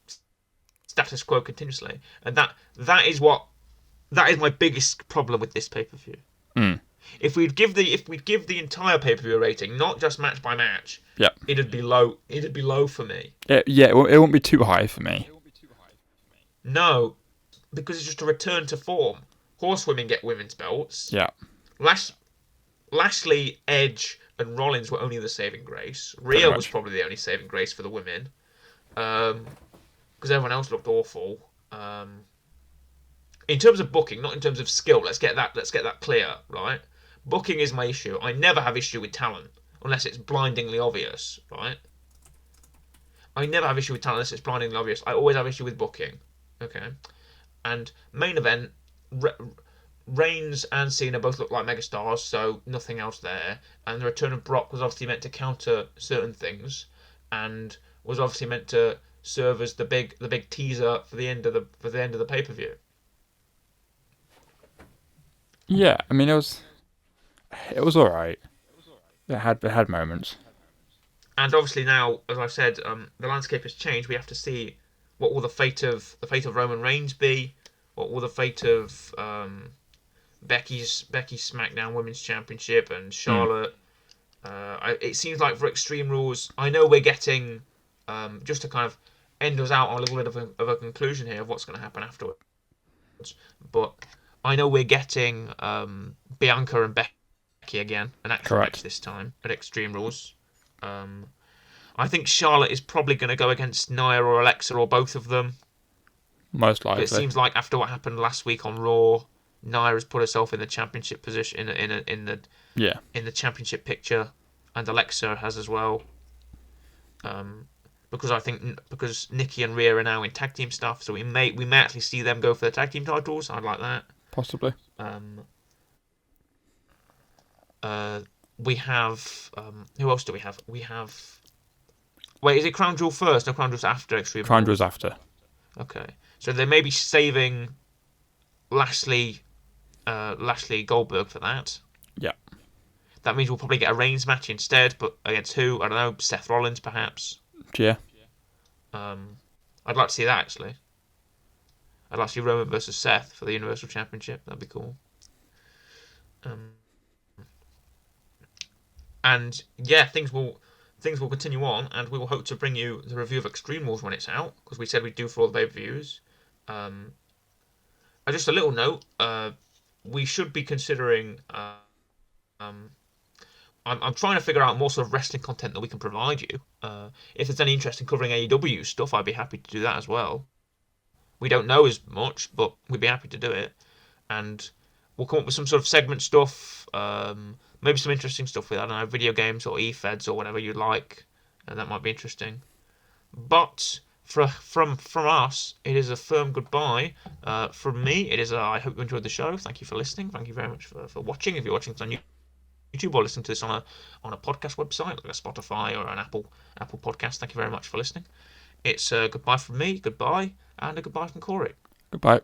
status quo continuously, and that is my biggest problem with this pay per view. Mm. If we'd give the entire pay per view a rating, not just match by match, Yeah. it'd be low. It'd be low for me. It won't be too high for me. No, because it's just a return to form. Horsewomen get women's belts. Yeah. Lashley, Edge, and Rollins were only the saving grace. Pretty Rhea much. was probably the only saving grace for the women, because everyone else looked awful. In terms of booking, not in terms of skill. Let's get that clear, right? Booking is my issue. I never have issue with talent unless it's blindingly obvious, right? I never have issue with talent unless it's blindingly obvious. I always have issue with booking. Okay, and main event. Reigns and Cena both look like megastars, so nothing else there. And the return of Brock was obviously meant to counter certain things, and was obviously meant to serve as the big teaser for the end of the pay per view. Yeah, I mean it was all right. It had moments. And obviously now, as I've said, the landscape has changed. We have to see what will the fate of Roman Reigns be. What will the fate of Becky's SmackDown Women's Championship and Charlotte? It seems like for Extreme Rules, I know we're getting just to kind of end us out on a little bit of a conclusion here of what's going to happen afterwards. But I know we're getting Bianca and Becky again, an actual Correct. match this time at Extreme Rules. I think Charlotte is probably going to go against Nia or Alexa or both of them. Most But likely. it seems like after what happened last week on Raw, Nia has put herself in the championship position in the championship picture, and Alexa has as well. Because Nikki and Rhea are now in tag team stuff, so we may actually see them go for the tag team titles. I'd like that. Possibly. We have who else do we have? We have. Wait, is it Crown Jewel first? No, Crown Jewel's after Extreme. Crown Jewel's after. Okay, so they may be saving Lashley Goldberg for that. Yeah. That means we'll probably get a Reigns match instead, but against who? I don't know. Seth Rollins, perhaps. Yeah. I'd like to see that actually. I'd like to see Roman versus Seth for the Universal Championship. That'd be cool. Um, and yeah, things will continue on, and we will hope to bring you the review of Extreme Rules when it's out, because we said we'd do for all the pay-per-views. Um, just a little note: we should be considering. Um, I'm trying to figure out more sort of wrestling content that we can provide you. If there's any interest in covering AEW stuff, I'd be happy to do that as well. We don't know as much, but we'd be happy to do it. And we'll come up with some sort of segment stuff, maybe some interesting stuff with, I don't know, video games or e-feds or whatever you like. That might be interesting. But from us, it is a firm goodbye. From me, it is I hope you enjoyed the show. Thank you for listening. Thank you very much for watching. If you're watching this on YouTube or listening to this on a podcast website like a Spotify or an Apple podcast, thank you very much for listening. It's goodbye from me, goodbye, and a goodbye from Corey. Goodbye.